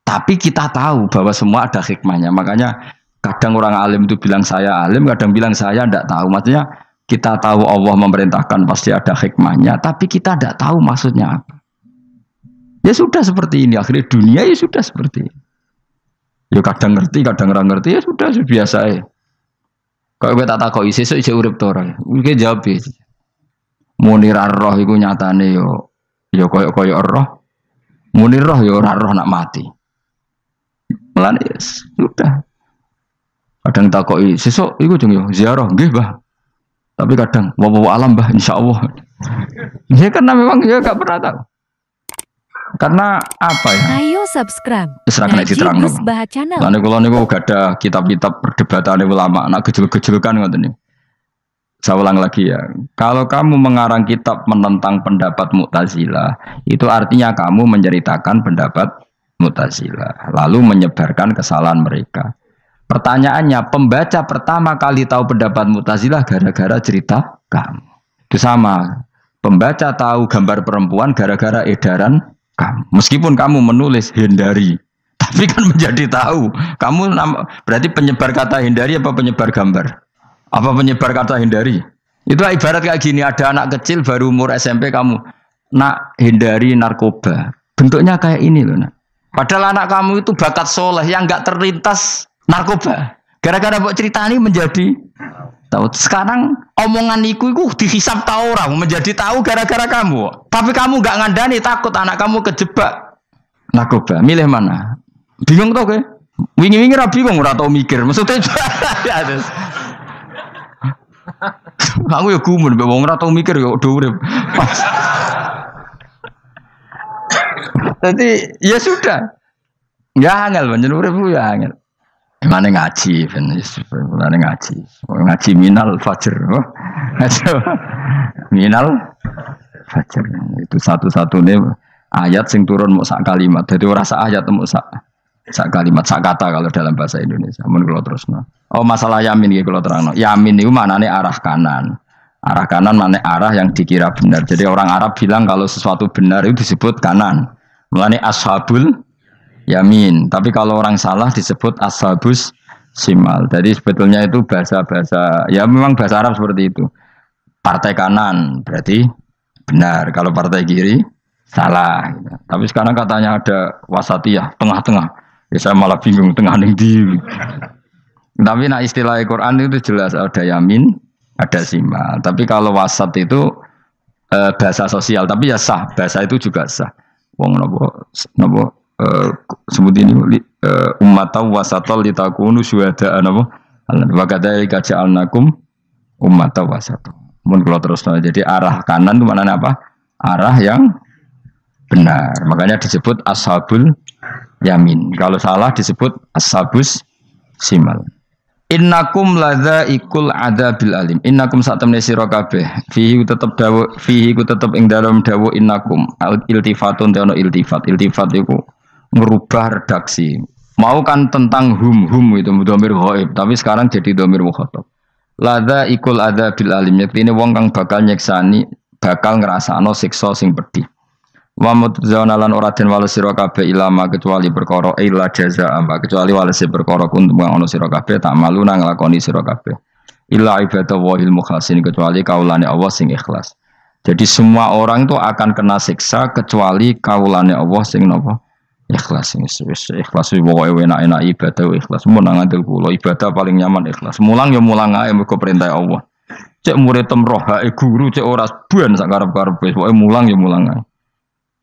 Tapi kita tahu bahwa semua ada hikmahnya. Makanya kadang orang alim itu bilang saya alim, kadang bilang saya tidak tahu. Maksudnya kita tahu Allah memerintahkan pasti ada hikmahnya, tapi kita tidak tahu maksudnya apa. Ya sudah seperti ini. Akhirnya dunia ya sudah seperti ini. Ya kadang ngerti, kadang ora ngerti ya sudah biasa ya. Kalau gue tak takoki sesuk isih urip to ora. Iki jawab ya. Muni ra roh iku nyatane yo koyo roh. Muni roh yo ora roh nak mati. Mulane sudah. Kadang takoki sesuk iku jeng yo ziarah nggih, Mbah. Tapi kadang wa alam, Mbah, insyaallah. Ya karena memang dia gak pernah tahu. Karena apa ya? Ayo subscribe. Ngaji Gus Baha Channel. Lan kula niku gak ada kitab-kitab perdebatan ulama, nak gejol-gejolkan ngoten niku. Saya ulang lagi ya. Kalau kamu mengarang kitab menentang pendapat Mu'tazilah, itu artinya kamu menceritakan pendapat Mu'tazilah, lalu menyebarkan kesalahan mereka. Pertanyaannya, pembaca pertama kali tahu pendapat Mu'tazilah gara-gara cerita kamu. Itu sama. Pembaca tahu gambar perempuan gara-gara edaran kamu. Meskipun kamu menulis hindari, tapi kan menjadi tahu. Kamu berarti penyebar kata hindari apa penyebar gambar? Apa penyebar kata hindari? Itu ibarat kayak gini, ada anak kecil baru umur SMP kamu nak hindari narkoba. Bentuknya kayak ini loh, nak. Padahal anak kamu itu bakat soleh yang nggak terlintas narkoba. Gara-gara buat cerita ini menjadi tahu. Sekarang omongan iku dihisap tahu orang menjadi tahu gara-gara kamu. Tapi kamu nggak ngandani, takut anak kamu kejebak narkoba. Milih mana? Bingung tau ke? Wingi-wingi ra bingung, ora tau mikir. Maksudnya aku ya gumun, wong ora tau mikir ya do urip. Jadi ya sudah. Ya angel pancen urip ya angel. Mana ngaji, mana ngaji minal fajr, minal fajr itu satu-satunya ayat sing turun mau sak kalimat, jadi rasa ayat mau sak kalimat, sak kata kalau dalam bahasa Indonesia. Mun kalau terus oh masalah yamin gitu kalau terang, yamin itu maknanya arah kanan mana arah yang dikira benar. Jadi orang Arab bilang kalau sesuatu benar itu disebut kanan, maknanya ashabul yamin, tapi kalau orang salah disebut ashabus simal. Jadi sebetulnya itu bahasa-bahasa, ya memang bahasa Arab seperti itu. Partai kanan berarti benar, kalau partai kiri salah. Tapi sekarang katanya ada wasatiyah, tengah-tengah. Ya saya malah bingung tengah ning ndi. Tapi nah istilah Quran itu jelas ada yamin, ada simal. Tapi kalau wasat itu bahasa sosial, tapi ya sah, bahasa itu juga sah. Wong nopo sebut ini ummatan wasatan litakunu syuhada'a napa wa kadzalika ja'alnakum ummatan wasatan. Mun kula terus jadi arah kanan itu maknanya apa? Arah yang benar. Makanya disebut ashabul yamin. Kalau salah disebut ashabus simal. Innakum ladzaikul adabil alim. Innakum satamne sira kabeh fihi tetep dawuh fihi ku tetep ing dalem dawuh innakum iltifatun te ono iltifat iku merubah redaksi. Mau kan tentang hum itu dhamir ghaib, tapi sekarang jadi dhamir mukhatab. Ladza ikul adzabil alim, yaktine wong kang bakal nyeksani, bakal ngrasakno siksa sing pedhi. Wa mutzauna lan ora den wales sira kabeh ilama kecuali perkara illa jazaa, kecuali wales perkara kuntum kang ana sira kabeh tak malu nang nglakoni sira kabeh. Illa ibadallahil mukhlasin, kecuali kaulane Allah sing ikhlas. Jadi semua orang itu akan kena siksa kecuali kaulane Allah sing napa? Ikhlas, ikhlas pokoknya enak-enak ibadah ikhlas. Mun nang ngandel kula ibadah paling nyaman ikhlas. Mulang ya mulang ae mergo perintah Allah. Cek murid temroh hae guru cek ora ban sak karep-karep wis pokoke mulang ya mulang ae.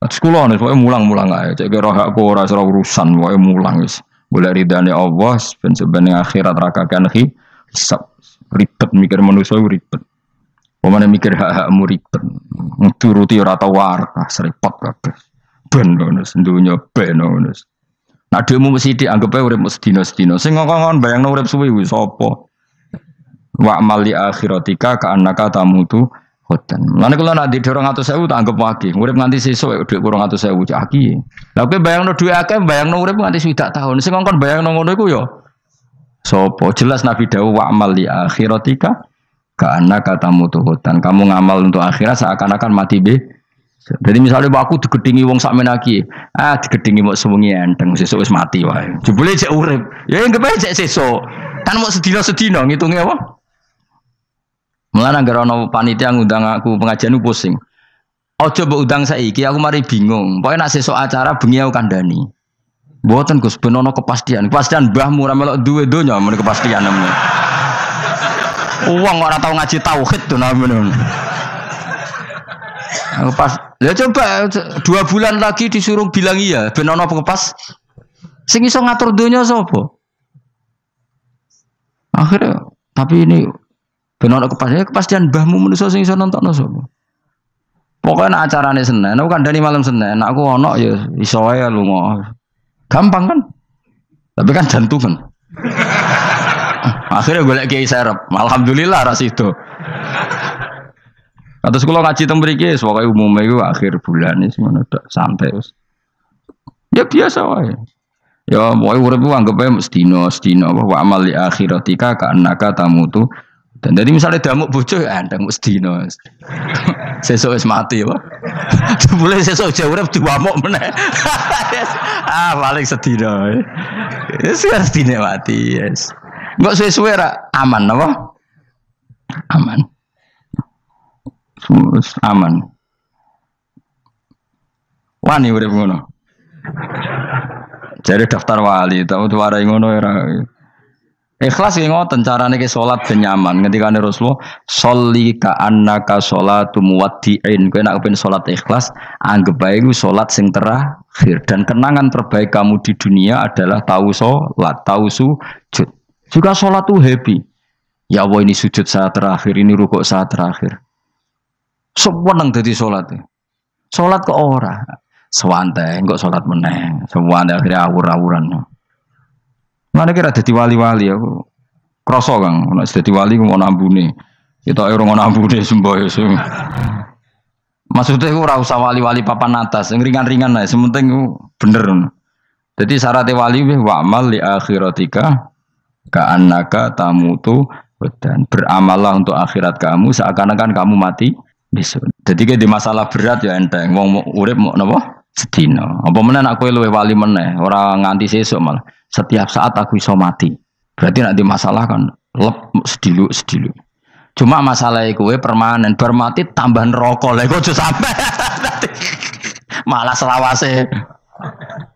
Sekolah nek pokoke mulang-mulang ae. Cek kira hakku ora urusan pokoke mulang wis. Golek ridane Allah ben sebene akhirat ra kakean hisab. Ribet mikir manusa ribet. Pemane mikir hak-hakmu ribet. Nuruti ora tau warah serepot kabeh. Ben bonus dunya ben bonus. Nah dhewe mesti dianggep ae urip sedina-sedina. Sing ngongkon bayangno urip suwi kuwi sapa? Wa amali akhiratika ka annaka tamutu khodan. Lan kula nak di 200.000 tak anggap wage. Urip nganti sesuk dhuwit 200.000 cak aki. Lah kowe bayangno dhuwit akeh bayangno urip nganti 60 tahun. Sing ngongkon bayangno ngono iku ya sapa? Jelas Nabi dawuh wa amali akhiratika ka annaka tamutu khodan. Kamu ngamal untuk akhirat seakan-akan mati be. Jadi misalnya aku digedingi wong sak menaki, digedingi mau sewengi enteng sesuk wis mati wae. Jebule cek urip. Ya enggak bae cek sesuk. Kan mau sedina-sedina ngitunge apa? Mulane anggere ana panitia ngundang aku pengajian ku pusing. Aja mbok undang saiki aku mari bingung. Pokoke nek sesuk acara bengi aku kandhani. Mboten Gus ben ana kepastian. Kepastian mbahmu ora melok duwe donya men kepastian namanya. Wong ora tau ngaji tauhid to namanya. Pas ya coba 2 bulan lagi disuruh bilang iya ben ana kepas. Sing iso ngatur donya sapa? Akhirnya tapi ini ben ana kepastian mbahmu manusa sing iso nontonno sapa? Pokoknya acarane Senin, aku kandhani malam Senin, aku ono ya iso wae lunga. Gampang kan? Tapi kan jantungan. Akhirnya golek kiai serep. Alhamdulillah ras itu. Terus kula ngaji teng mriki pokoke umume iku akhir bulan iki ngono tok santai wis. Ya biasa wae. Ya pokoke urip ku anggap ae sedina wa amal li akhiratika ka annaka tamutu. Dan jadi misalnya damuk bojo ya andang sedina. Sesuk wis mati apa? Boleh sesuk jauh urip diwamuk meneh. Paling sedina. Wis sedina mati, yes. Enggak suwe-suwe ra aman apa? Aman. Aman. Wani urip ngono. Jadi daftar wali, tahu warai ngono ora. Ikhlas ki ngoten carane ki salat ben nyaman. Ngendikane Rasulullah, "Sholli ka annaka sholatu muwaddi'in." Kowe nek pengen salat ikhlas, anggap bae iku salat sing terakhir dan kenangan terbaik kamu di dunia adalah tahu salat, tahu sujud. Juga salat tuh happy. Ya Allah ini sujud saat terakhir, ini rukuk saat terakhir. Seneng dadi salat. Salat kok ora. Sewante kok salat meneh. Sewante akhirnya awur-awuran. Mana kira dadi wali-wali aku krasa Kang, nek dadi wali ku mau nambune. Kita ora ngono nambune semboyo. Maksudnya aku ora usah wali-wali papan atas, sing ringan-ringan ae, sementing bener. Jadi syarat wali wa amal li akhiratika ka annaka tamutu dan beramallah untuk akhirat kamu seakan-akan kamu mati besok. Jadi kayak di masalah berat ya enteng, wong urip mau napa? Sedina. Apa meneh nek kowe luwih wali meneh, ora nganti sesuk malah. Setiap saat aku iso mati. Berarti nanti masalah kan lep sedilu. Cuma masalah kowe permanen bar mati tambahan rokok lha kok aja sampe. Malah selawase.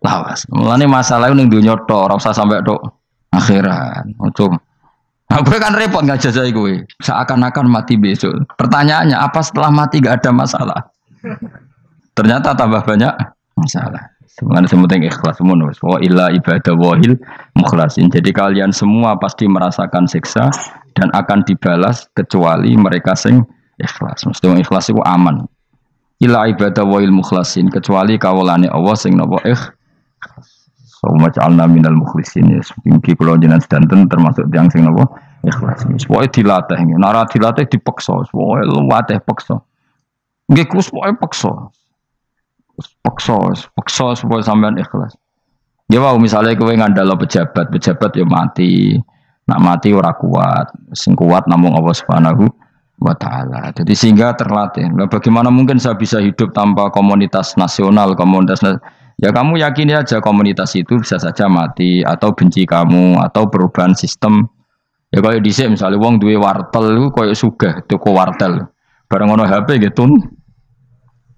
Lawas. Mulane masalah ning donya tok, ora usah sampe tok akhirat. Ojo. Nah, gue kan repot ngajajai kowe. Seakan-akan mati besok. Pertanyaannya apa setelah mati gak ada masalah? Ternyata tambah banyak masalah. Sebenarnya semuanya ikhlas semua. Wa illa ibadah wahil mukhlasin. Jadi kalian semua pasti merasakan siksa dan akan dibalas kecuali mereka sing ikhlas. Maksudnya ikhlas itu aman. Illa ibadah wahil mukhlasin kecuali kawulane Allah sing napa ikhlas. Wa ja'alna minal mukhlisin. Mungkin kalau jenengan sedanten termasuk yang sing napa ikhlas. Pokoke dilatih. Nara dilatih dipaksa. Pokoke luwateh paksa. Nggih kus pokoke paksa. Paksa supaya sampean ikhlas. Ya wau misalnya kowe ngandalo pejabat ya mati. Nak mati ora kuat. Sing kuat namung Allah Subhanahu wa taala. Jadi sehingga terlatih. Nah, bagaimana mungkin saya bisa hidup tanpa komunitas nasional, ya kamu yakini aja komunitas itu bisa saja mati atau benci kamu atau perubahan sistem. Ya kayak dhisik misalnya wong duwe wartel iku koyo sugih toko wartel. Bareng ono HP gitu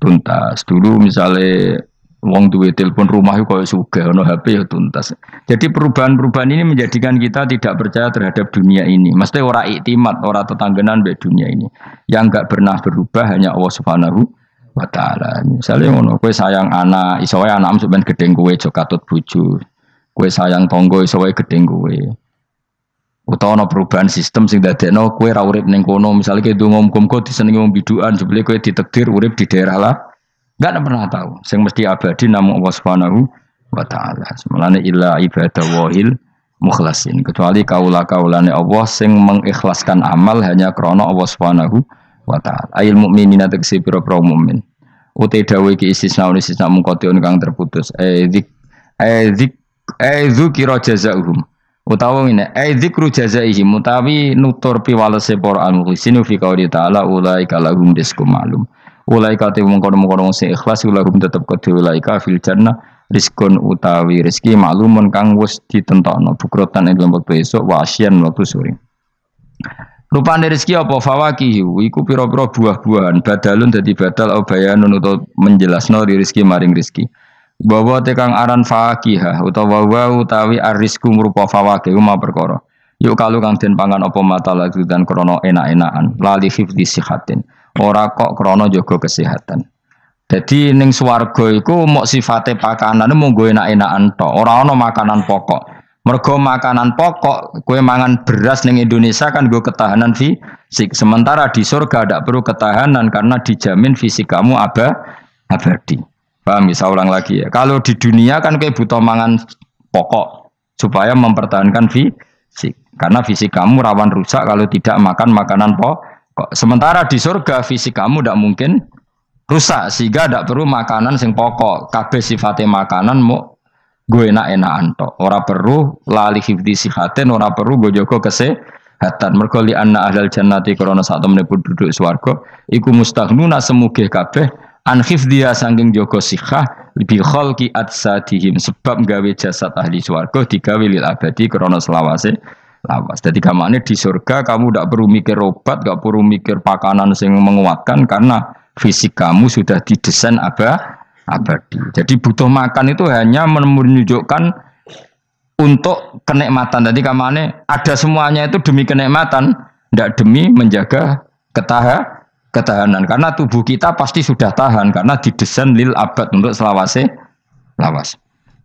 tuntas. Dulu misalnya wong duwe telepon rumah itu koyo sugih ono HP ya tuntas. Jadi perubahan-perubahan ini menjadikan kita tidak percaya terhadap dunia ini. Mesti ora iktimat, ora tetanggenan mbek dunia ini. Yang enggak pernah berubah hanya Allah Subhanahu wa taala. Misalnya ngono, kowe sayang anak, iso wae anakmu sampeyan gedeng kowe aja katut bojo. Kowe sayang tangga iso wae gedeng kowe. Utawa ana perubahan sistem sing dadekno kowe ra urip ning kono, misale kowe ndonga muga-muga disenengi wong bidukan, jebule kowe ditakdir urip di daerah lah. Enggak pernah tahu. Sing mesti abadi namung Allah Subhanahu wa taala. Semulane illa ibadah wahil mukhlasin. Kecuali kaula-kaulane Allah sing mengikhlaskan amal hanya krana Allah Subhanahu wa taala. Ail mukminina tegese pira-pira mukmin. Ute dawuh iki istisna mungkotion kang terputus. Dzikra jazaohum. Utawa ngene dzikru jazaihim mutawi nutur piwalese para al-mukhlisin fi qouli ta'ala ulaika lahum rizqum ma'lum. Ulaika te mungkon-mungkon sing ikhlas lahum tetep kedhe ulaika fil jannah rizqun utawi rezeki ma'lumun kang wis ditentokno bukrotan ing wektu esuk wa asyan wektu sore. Rupane rezeki apa fawakihu iku pira-pira buah-buahan badalun dadi badal au bayanun utawa menjelasno rezeki maring rezeki. Bahwa tekang aran fakihah utawa utawi arisku merupa fawakih ma perkara. Yuk kalau kang den pangan apa mata lagi dan krono enak-enakan lali hifdzi sihatin. Ora kok krono jaga kesehatan. Jadi ning swarga iku mok sifate pakanane mung go enak-enakan tok, ora ana makanan pokok. Mergo makanan pokok kowe mangan beras ning Indonesia kan go ketahanan fisik. Sementara di surga tidak perlu ketahanan karena dijamin fisik kamu abadi. Paham ya, saya ulang lagi ya. Kalau di dunia kan kayak butuh mangan pokok supaya mempertahankan fisik. Karena fisik kamu rawan rusak kalau tidak makan makanan pokok. Sementara di surga fisik kamu tidak mungkin rusak sehingga tidak perlu makanan sing pokok. Kabeh sifatnya makanan mau gue enak-enakan tok. Ora perlu lali hifdzi sihaten, ora perlu gue jaga kesehatan. Mergo li anna ahlal jannati krana sak temene penduduk swarga iku mustaghnuna semugih kabeh an hifdhiya saking jaga sihah bi khalqi atsadihim sebab gawe jasad ahli swarga digawe lil abadi krana selawase lawas. Jadi kamane di surga kamu tidak perlu mikir obat, tidak perlu mikir pakanan yang menguatkan karena fisik kamu sudah didesain abadi. Jadi butuh makan itu hanya menunjukkan untuk kenikmatan. Jadi kamane ada semuanya itu demi kenikmatan, tidak demi menjaga ketahanan. Karena tubuh kita pasti sudah tahan karena didesain lil abad untuk selawase lawas.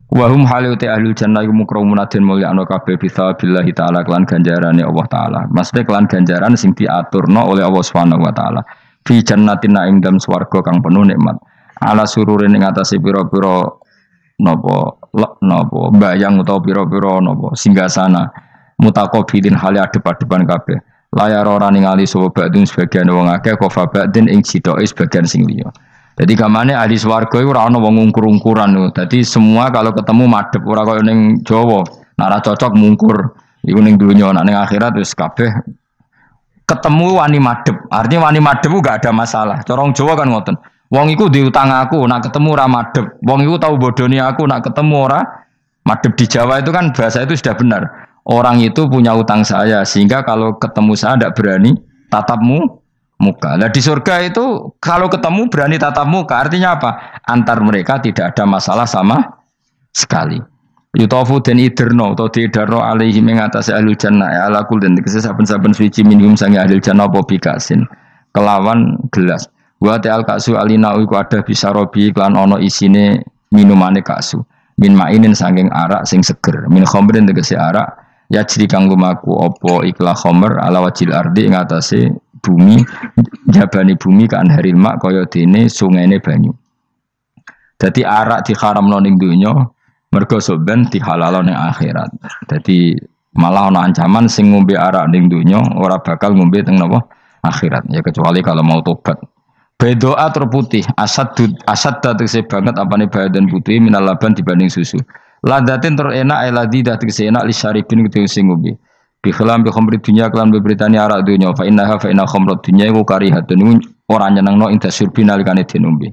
Wahum haluti ahlul jannah mukramuna den mulyakno kabeh bisabillahi taala kelan ganjarane Allah taala. Maksudnya kelan ganjaran sing diaturno oleh Allah Subhanahu wa taala. Fi jannatin ing dalem swarga kang penuh nikmat. Ala sururin ing atase pira-pira napa bayang utawa pira-pira napa singgasana mutaqabilin hale adep-adepan kabeh. Layar ora ningali sapa badun sebagian wong akeh kofa badin ing citoke sebagian sing liya. Jadi kamane ahli swarga iku ora ana wong ngungkur-ungkuran lho. Dadi semua kalau ketemu madhep ora kaya ning Jawa. Nek ora cocok mungkur. Iku ning donya, nek ning akhirat wis kabeh ketemu wani madhep. Artinya wani madhep ku gak ada masalah. Cara wong Jawa kan ngoten. Wong iku diutang aku, nak ketemu ora madhep. Wong iku tau bodoni aku, nak ketemu ora madhep. Di Jawa itu kan bahasa itu sudah benar. Orang itu punya utang saya sehingga kalau ketemu saya tidak berani tatapmu muka. Nah di surga itu kalau ketemu berani tatap muka artinya apa? Antar mereka tidak ada masalah sama sekali. Yutafu den iderno atau diidarno alaihi mengatasi ahlul jannah ya ala kul dan saben-saben suci minhum sange ahlul jannah apa bikasin kelawan gelas. Wa ta'al kasu alina iku ada bisa robi klan ono isine minumane kasu. Min mainin sanging arak sing seger. Min khamrin tegese arak ya jri kang lumaku apa iklah khamr ala wajil ardi ing atase bumi jabani bumi kan haril mak kaya dene sungene banyu. Dadi arak diharamno ning donya mergo soben dihalalno ning akhirat. Dadi malah ana ancaman sing ngombe arak ning donya ora bakal ngombe teng napa akhirat ya kecuali kalau mau tobat. Bedoa terputih asad tegese banget apane badan putih minal laban dibanding susu. Ladatin terenak eladi tegese enak li syaribin tegese ngombe. Bi khilam bi khamri dunya kelan beberitani arak dunya fa inna khamrat dunya iku karihatun ora nyenengno ing dasurbi nalikane dinombe.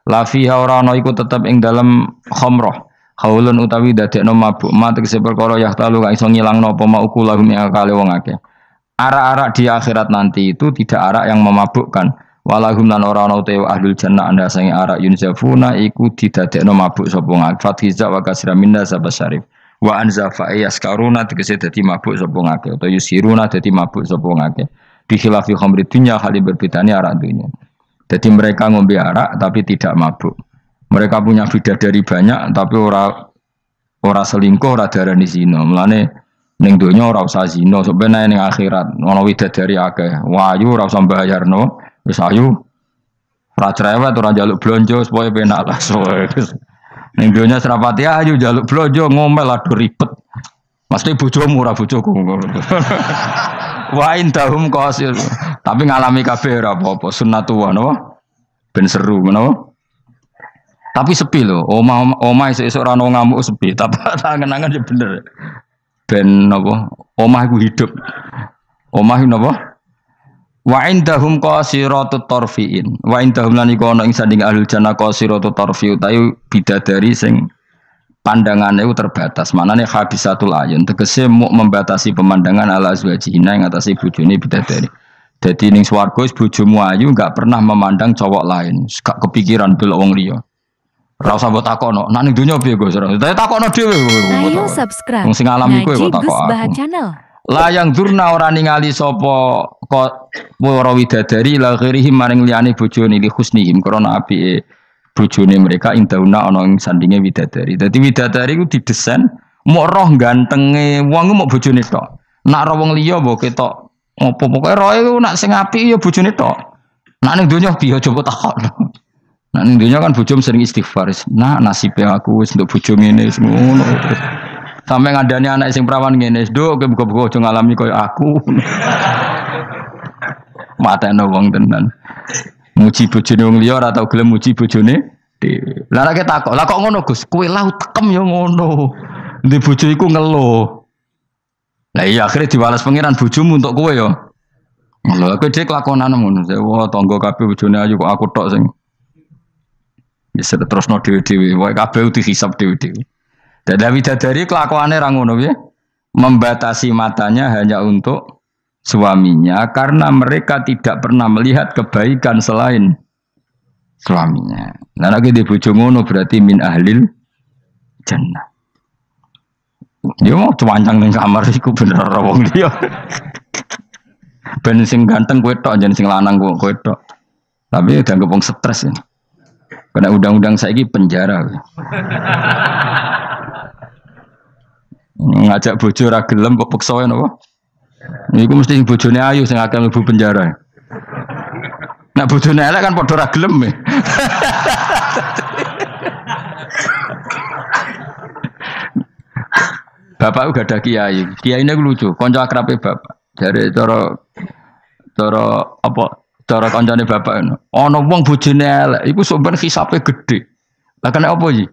La fiha ora ana iku tetep ing dalem khamrah. Haulun utawi dadekno mabuk mat tegese perkara yahtalu kang iso ngilangno apa mauku lahum ing akale wong akeh. Arak-arak di akhirat nanti itu tidak arak yang memabukkan. Walahum lan ora ana utawa ahlul jannah anda sing arak yunzafuna iku didadekno mabuk sapa ngak. Fathiza wa kasra minna sabasyarif. Wa anzafa yaskaruna tegese dadi mabuk sapa ngake utawa yusiruna dadi mabuk sapa ngake bi khilafi khamri dunya hal berbedane arak dunya. Jadi mereka ngombe arak tapi tidak mabuk. Mereka punya bidadari banyak tapi ora selingkuh, ora darani zina. Mulane ning donya ora usah zina, sampeyan ning akhirat ana widadari akeh. Wayu ora usah mbayarno, wis ayu. Ora cerewet ora njaluk blonjo supaya penak lah. Ning donya serapati ayu njaluk blonjo ngomel aduh ribet. Mesti bojomu ora bojoku. Wa indahum qasil. Tapi ngalami kabeh ora apa-apa, sunnatullah napa? Ben seru napa? Tapi sepi lho, omah esuk ora ono ngamuk sepi, tapi angen-angen ya bener. Ben napa? Omah iku hidup. Omah napa? Wa indahum qasiratut tarfiin. Wa indahum lan iku ana ing sanding ahlul jannah qasiratut tarfi utawi bidadari sing pandangane itu terbatas. Maknane habisatul ayun tegese muk membatasi pemandangan ala azwajina ing atase bojone bidadari. Dadi ning swarga bojomu ayu enggak pernah memandang cowok lain, gak kepikiran delok wong liya. Ora usah mbok takokno. Nek ning donya piye Gus? Tapi takokno dhewe. Ayo subscribe. Wong sing alami kowe kok takok Baha aku. Channel. Layang durna ora ningali sapa kok para widadari la ghairihim maring liyane bojone li husnihim krana apike bojone mereka indauna ana ing sandinge widadari. Dadi widadari ku didesain mok roh gantenge wong mok bojone tok. Nak roh wong liya mbok ketok opo pokoke roe ku nak sing apik ya bojone tok. Nak ning donya piye coba takokno. Nak ning donya kan bojom sering istighfar. Nah nasibe aku wis nduk bojo ngene wis ngono terus. Sampai ngandani anak sing perawan ngene, "Nduk kowe buka-buka aja ngalami koyo aku." Mateno wong tenan. Muji bojone wong liya ora tau gelem muji bojone dhewe. Lah nek takok, "Lah kok ngono, Gus? Kowe lau tekem ya ngono." Ndek bojo iku ngeluh. Lah iya akhirnya diwales pangeran bojomu untuk kowe ya. Lha kowe dhek lakonane ngono. Wah, tangga kabeh bojone ayu kok aku tok sing bisa terusno dhewe-dhewe. Wae kabeh dihisab dhewe-dhewe. Dadi widadari kelakuane ra ngono piye? Membatasi matanya hanya untuk suaminya karena mereka tidak pernah melihat kebaikan selain suaminya. Nah nek di bojo ngono berarti min ahlil jannah. Dia mau cuancang ning kamar iku bener ora wong liya. Ben sing ganteng kowe tok jan sing lanang kowe tok. Tapi dianggap wong stres ya. Karena undang-undang saiki penjara. Ngajak bojo ra gelem kok peksa napa? Niku mesti bojone ayu sing akeh mlebu penjara. Nek bojone elek kan padha ra gelem. Bapak uga ada kiai. Kiai ini lucu, kanca akrabe bapak. Dari cara apa? Cara kancane bapak ngono. Ana wong bojone elek, iku sok ben hisabe gedhe. Lah kena apa iki?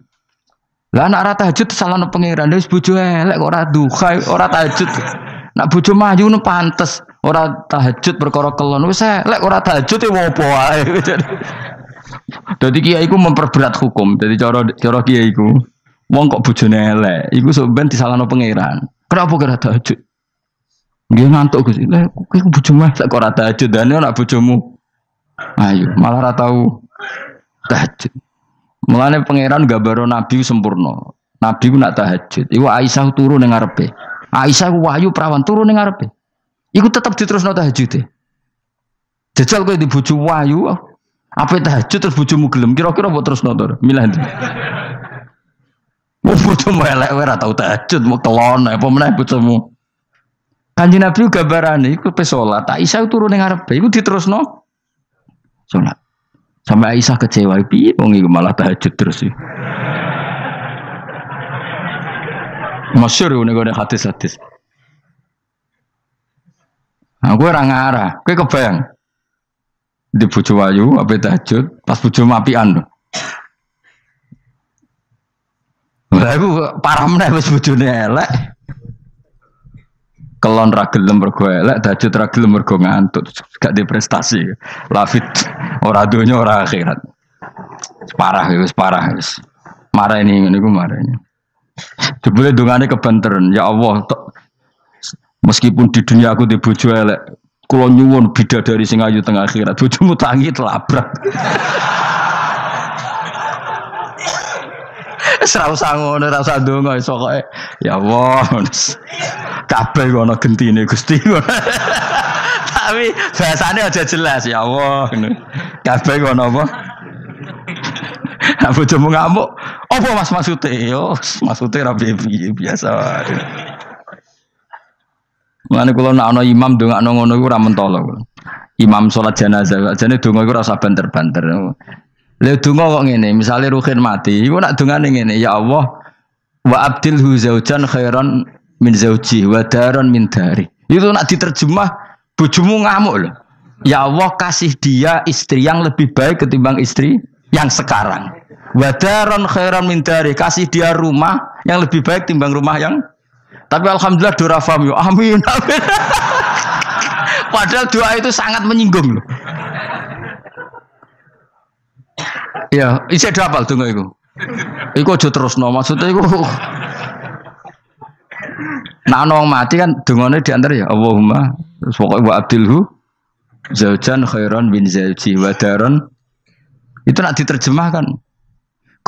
Lah anak ora tahajud salahno pangeran wis bojo elek kok ora duha ora tahajud. Nak bojo mayu nu pantes ora tahajud perkara kelon wis elek ora tahajud e opo wae. Dadi kiai iku memperberat hukum. Dadi cara kiai iku wong kok bojone elek iku sok ben disalahno pangeran. Kenapa kira tahajud? Nggih ngantuk Gus. Lah kowe bojomu elek kok ora tahajud dane nak bojomu ayo malah ora tau tahajud. Mulane pangeran gambaro nabi sempurna. Nabi ku nak tahajud. Iku Aisyah turu ning ngarepe. Aisyah ku wahyu prawan turu ning ngarepe. Iku tetep diterusno tahajude. Jajal kowe di bojo wahyu, ape tahajud terus bojomu gelem kira-kira mbok terusno to? Milih ndi? Bojomu elek ora tau tahajud, mau kelon apa meneh bojomu. Kanjeng Nabi gambarane iku pe salat. Aisyah turu ning ngarepe, iku diterusno salat. Sampai Aisyah kecewa, piye wong iku malah tahajud terus sih. Masyhur ngene hadis-hadis. Aku ora ngarah, kowe kebayang. Di bojo ayu ape tahajud, pas bojo mapian lho. Lah aku parah meneh wis bojone elek. Kelon ra gelem mergo elek, tahajud ra gelem mergo ngantuk, gak di prestasi. Lafit ora donya ora akhirat. Parah wis. Marah ini niku marahnya. Jebule dongane kebanteran, ya Allah, meskipun di dunia aku di bojo elek, kula nyuwun bidadari sing ayu teng akhirat, bojomu tangi telabrak. Ora usah ngono, ora usah ndonga iso kok. Ya Allah. Kabeh ana gentine Gusti. Tapi bahasane aja jelas ya Allah. Kabeh ana apa? Nek bojomu ngamuk, apa Mas maksude? Yo, maksude ra piye biasa. Mulane kula nek ana imam ndongakno ngono iku ora mentolo. Imam salat jenazah, jane donga iku ora usah banter-banter. Lha donga kok ngene, misale Ruhin mati, iku nak dongane ngene, ya Allah wa abdilhu zaujan khairan min zauji wa daran min dari. Itu nak diterjemah bojomu ngamuk lho. Ya Allah kasih dia istri yang lebih baik ketimbang istri yang sekarang. Wa daran khairan min dari, kasih dia rumah yang lebih baik timbang rumah yang. Tapi alhamdulillah dora faham yo. Amin. Amin. Padahal doa itu sangat menyinggung loh. Ya, isih hafal donga iku. Iku aja terusno, maksudnya iku. Nah, wong mati kan dongane diantar ya Allahumma pokoke wa abdilhu zaujan khairan bin zauji wa daron. Itu nak diterjemahkan.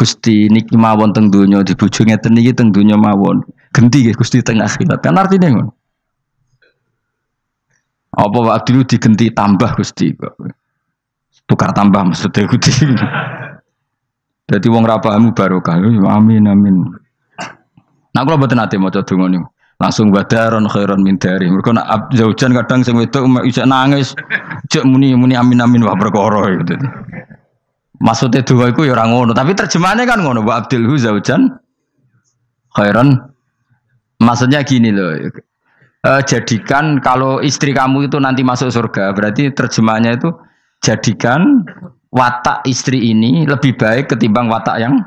Gusti niki mawon teng donya dibojo ngeten niki teng donya mawon. Genti nggih Gusti teng akhirat. Kan artine ngono. Apa Pak dulu digenti tambah Gusti kok. Tukar tambah maksudnya Gusti. Dadi wong ra paham barokah. Amin amin. Nah kula mboten ate maca donga niku. Langsung badaron khairon min dari. Mergo nak zaujan kadang sing wedok isih nangis. Cek muni amin amin wah perkara gitu. Maksudnya donga iku ya ora ngono, tapi terjemahannya kan ngono, wa abdilhu zaujan khairon. Maksudnya gini loh. Jadikan kalau istri kamu itu nanti masuk surga, berarti terjemahannya itu jadikan watak istri ini lebih baik ketimbang watak yang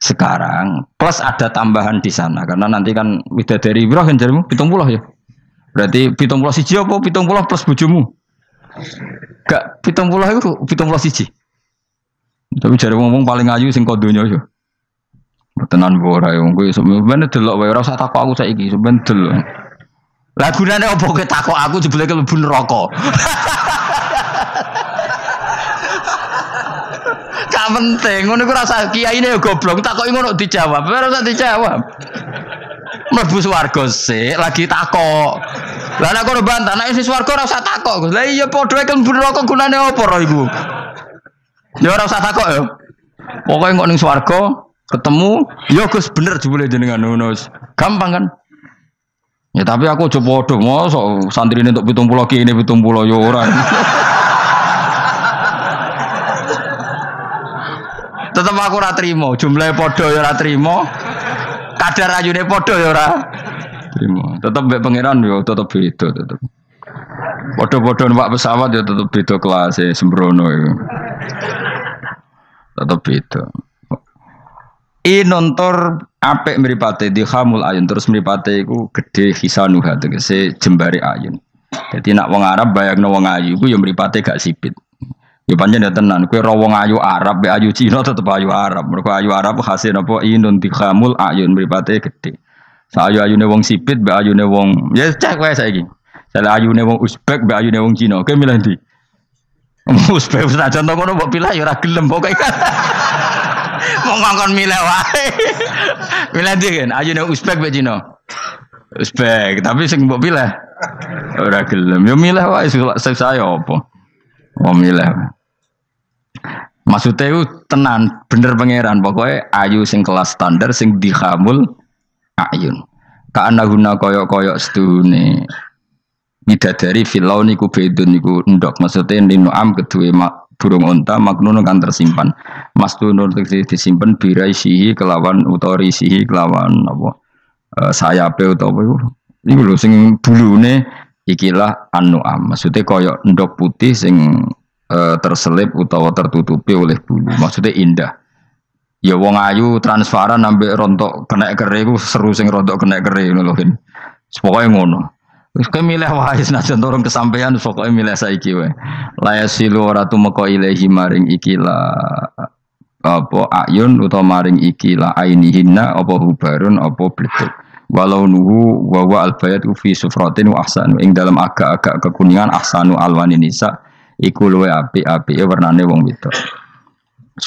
sekarang. Plus ada tambahan di sana karena nanti kan widadari berapa kan jarimu 70 ya. Berarti 70 siji apa 70 plus bojomu? Gak 70 itu 70 siji. Tapi jare ngomong paling ayu sing kodonya yo. Tenan ora yo kuwi sampeyan delok wae ora usah takok aku saiki sampeyan delok. Lah gunane opo kowe takok aku jebule mlebu neraka. Gak penting, ngono iku rasa kiyaine ya goblok, takoki ngono dijawab, ora usah dijawab. Mlebu swarga sik, lagi takok. Lah nek kono bantah, nek wis swarga ora usah takok. Lah iya padha ae mlebu neraka gunane apa ora iku? Ya ora usah takok ya. Pokoke kok ning swarga ketemu, ya Gus bener jebule jenengan ngono. Gampang kan? Ya tapi aku aja padha, mosok santrine entuk 70 ki ini 70 ya ora. Tetep aku ora trimo, jumlahe padha ya ora trimo. Kadar ayune padha ya ora trimo. Tetep mbek pangeran ya tetep beda tetep. Padha-padha numpak pesawat ya tetep beda kelas e sembrono iku. Tetep beda. Nontor apik mripate dihamul ayun terus mripate iku gedhe hisanuha tegese jembare ayun. Dadi nek wong Arab bayangno wong ayu iku ya mripate gak sipit. Ya pancen ya tenan, kowe ro wong ayu Arab be ayu Cina tetep ayu Arab. Mergo ayu Arab hasil napa inun dihamul ayun mripate gedhe. Sayu-ayune wong sipit be ayune wong ya cek wae saiki. Sale ayune wong Uzbek be ayune wong Cina. Kowe milih ndi? Uzbek wis contoh ngono mbok pilih ya ora gelem pokoke. Wong ngongkon milih wae. Milih ndi kan? Ayune Uzbek be Cina. Uzbek, tapi sing mbok pilih ora gelem. Ya milih wae saya apa? Wong milih. Maksudnya itu tenan bener pangeran pokoknya ayu sing kelas standar sing dihamul ayun. Kaana guna koyok-koyok sedune bidadari filau niku bedun niku ndok maksudnya ninuam kedue burung unta maknun kan tersimpan. Mastunur disimpan biraisihi kelawan utorisihi kelawan apa sayape utawa iku lho sing bulune ikilah an-nu'am. Maksudnya koyok ndok putih sing terselip utawa tertutupi oleh bulu. Maksudnya indah. Ya wong ayu transparan ambek rontok kena kere iku seru sing rontok kena kere ngono lho kan. Pokoke ngono. Wis kowe milih wae senajan turun kesampaian pokoke milih saiki wae. La yasilu ora tumeka ilahi maring ikila apa ayun utawa maring ikila ainihinna apa hubarun apa bleduk. Walau nuhu wa wa albayat fi sufratin wa ahsanu ing dalam agak-agak kekuningan ahsanu alwanin nisa iku luwe apik-apike warnane wong wedok.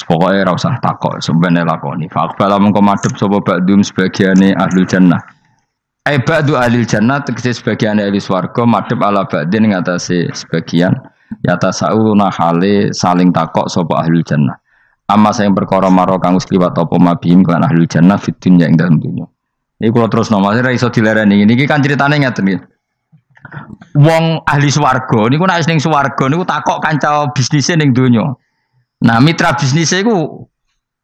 Pokoke ora usah takok, sampeyan lakoni. Faqbala mengko madhep sapa ba'dum sebagiane ahlul jannah. Ba'du ahlil jannah tegese sebagiane ahli swarga madhep ala ba'din ing atase sebagian yata sauna hale saling takok sapa ahlul jannah. Amma sing perkara maro kang wis liwat apa mabihim kan ahlul jannah fid dunya ing dalem dunya. Iki kula terus nomase ra iso dilereni. Niki kan critane ngeten iki. Wong ahli swarga niku nek ning swarga niku takok kanca bisnise ning donya. Nah, mitra bisnise iku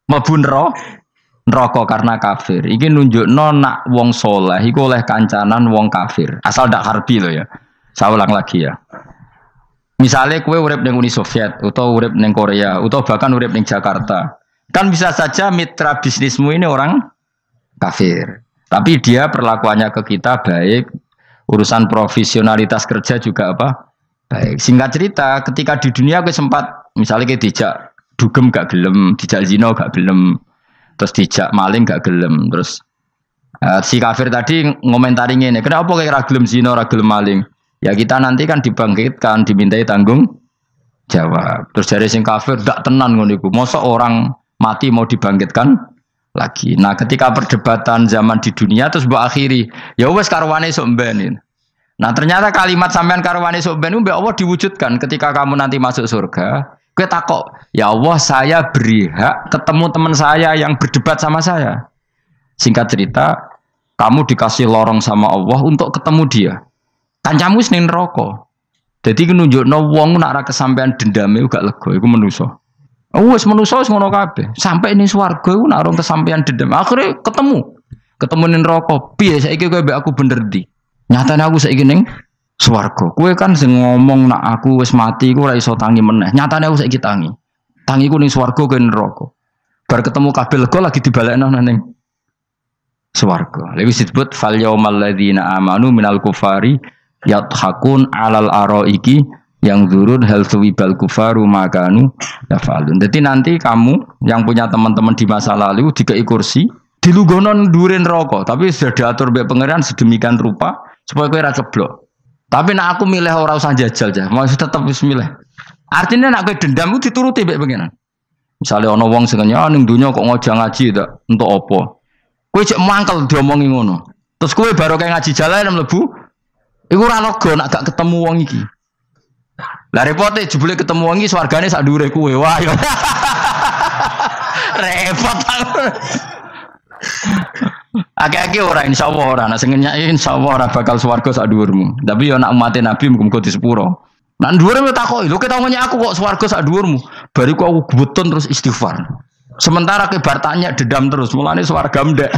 mlebu neraka karena kafir. Iki nunjukno nak wong saleh iku oleh kancanan wong kafir. Asal ndak harbi lho ya. Saya ulang lagi ya. Misalnya kowe urip ning Uni Soviet utawa urip ning Korea utawa bahkan urip ning Jakarta. Kan bisa saja mitra bisnismu ini orang kafir. Tapi dia perlakuannya ke kita baik. Urusan profesionalitas kerja juga apa? Baik. Singkat cerita, ketika di dunia aku sempat misalnya kayak dijak dugem gak gelem, dijak zina gak gelem, terus dijak maling gak gelem, terus si kafir tadi ngomentari ini, kenapa kayak ra gelem zina, ra gelem maling? Ya kita nanti kan dibangkitkan, dimintai tanggung jawab. Terus dari sing kafir gak tenan ngono iku. Mosok orang mati mau dibangkitkan lagi. Nah, ketika perdebatan zaman di dunia terus mbok akhiri, ya wis karwane sok mben. Nah, ternyata kalimat sampean karwane sok mben mbek Allah diwujudkan ketika kamu nanti masuk surga. Kowe takok, ya Allah saya beri hak ketemu teman saya yang berdebat sama saya. Singkat cerita, kamu dikasih lorong sama Allah untuk ketemu dia. Kancamu wis ning neraka. Dadi nunjukno wong nak ra kesampean dendame gak lega, iku manusa. Wis manusa wis ngono kabeh. Sampai ning swarga iku nak rong kesampean dendam, akhire ketemu ning neraka. Piye saiki kowe mbek aku bener ndi? Nyatane aku saiki ning swarga. Kowe kan sing ngomong nak aku wis mati iku ora iso tangi meneh. Nyatane aku saiki tangi. Tangiku ning swarga kowe neraka. Bar ketemu kabeh lega lagi dibalekno ning swarga. Lha wis disebut fal yaumal ladzina amanu minal kufari yadhakun alal araiki yang zurun hal suwibal kufaru makanu yafalun. Jadi nanti kamu yang punya teman-teman di masa lalu dikei kursi dilunggono ndurin rokok, tapi sudah diatur mbek pangeran sedemikian rupa supaya kowe ora ceblok. Tapi nek aku milih ora usah jajal aja, mau tetep wis milih. Artinya nek kowe dendam ku dituruti mbek pangeran. Misale ana wong sing nyang ning donya kok ngojo ngaji tak entuk apa? Kowe cek mangkel diomongi ngono. Terus kowe baru kayak ngaji jalan mlebu iku ora lega nek gak ketemu wong iki. Lah repote jebule ketemu wong iki swargane sak dhuwure kowe. Wah yo. Repot. Akeh-akeh ora insyaallah ora, nek sing nyai insyaallah ora bakal swarga sak dhuwurmu. Tapi yo nek umat Nabi muga-muga disepuro. Nek dhuwure takoki, lho ketemu aku kok swarga sak dhuwurmu. Bariku aku gebutun terus istighfar. Sementara ke bar tanya dedam terus, mulane swarga ndek.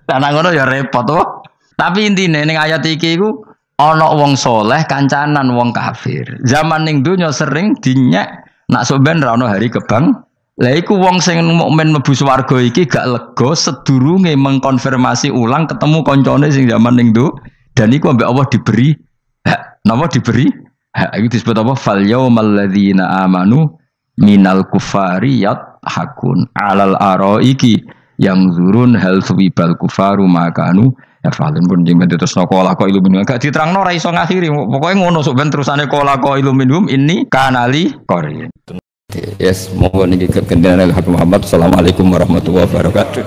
Lah ngono ya repot to. Tapi intine ning ayat iki iku ana wong soleh kancanan wong kafir. Zaman ning donya sering dinyek nak sampean ra ono hari kebang. Lah iku wong sing mukmin mlebu swarga iki gak lega sedurunge mengkonfirmasi ulang ketemu koncone sing zaman ning do dan iku ambek Allah diberi hak. Napa diberi? Hak iki disebut apa? Fal yaumal ladzina amanu minal kufari yadhakun alal araiki yang zurun hal suwibal kufaru makanu ya falun pun jeng terus kola ko iluminum gak diterangno ora iso ngakhiri pokoke ngono sok ben terusane kola ko iluminum ini kanali korin. Yes, mohon niki kekendaraan Muhammad. Assalamualaikum warahmatullahi wabarakatuh.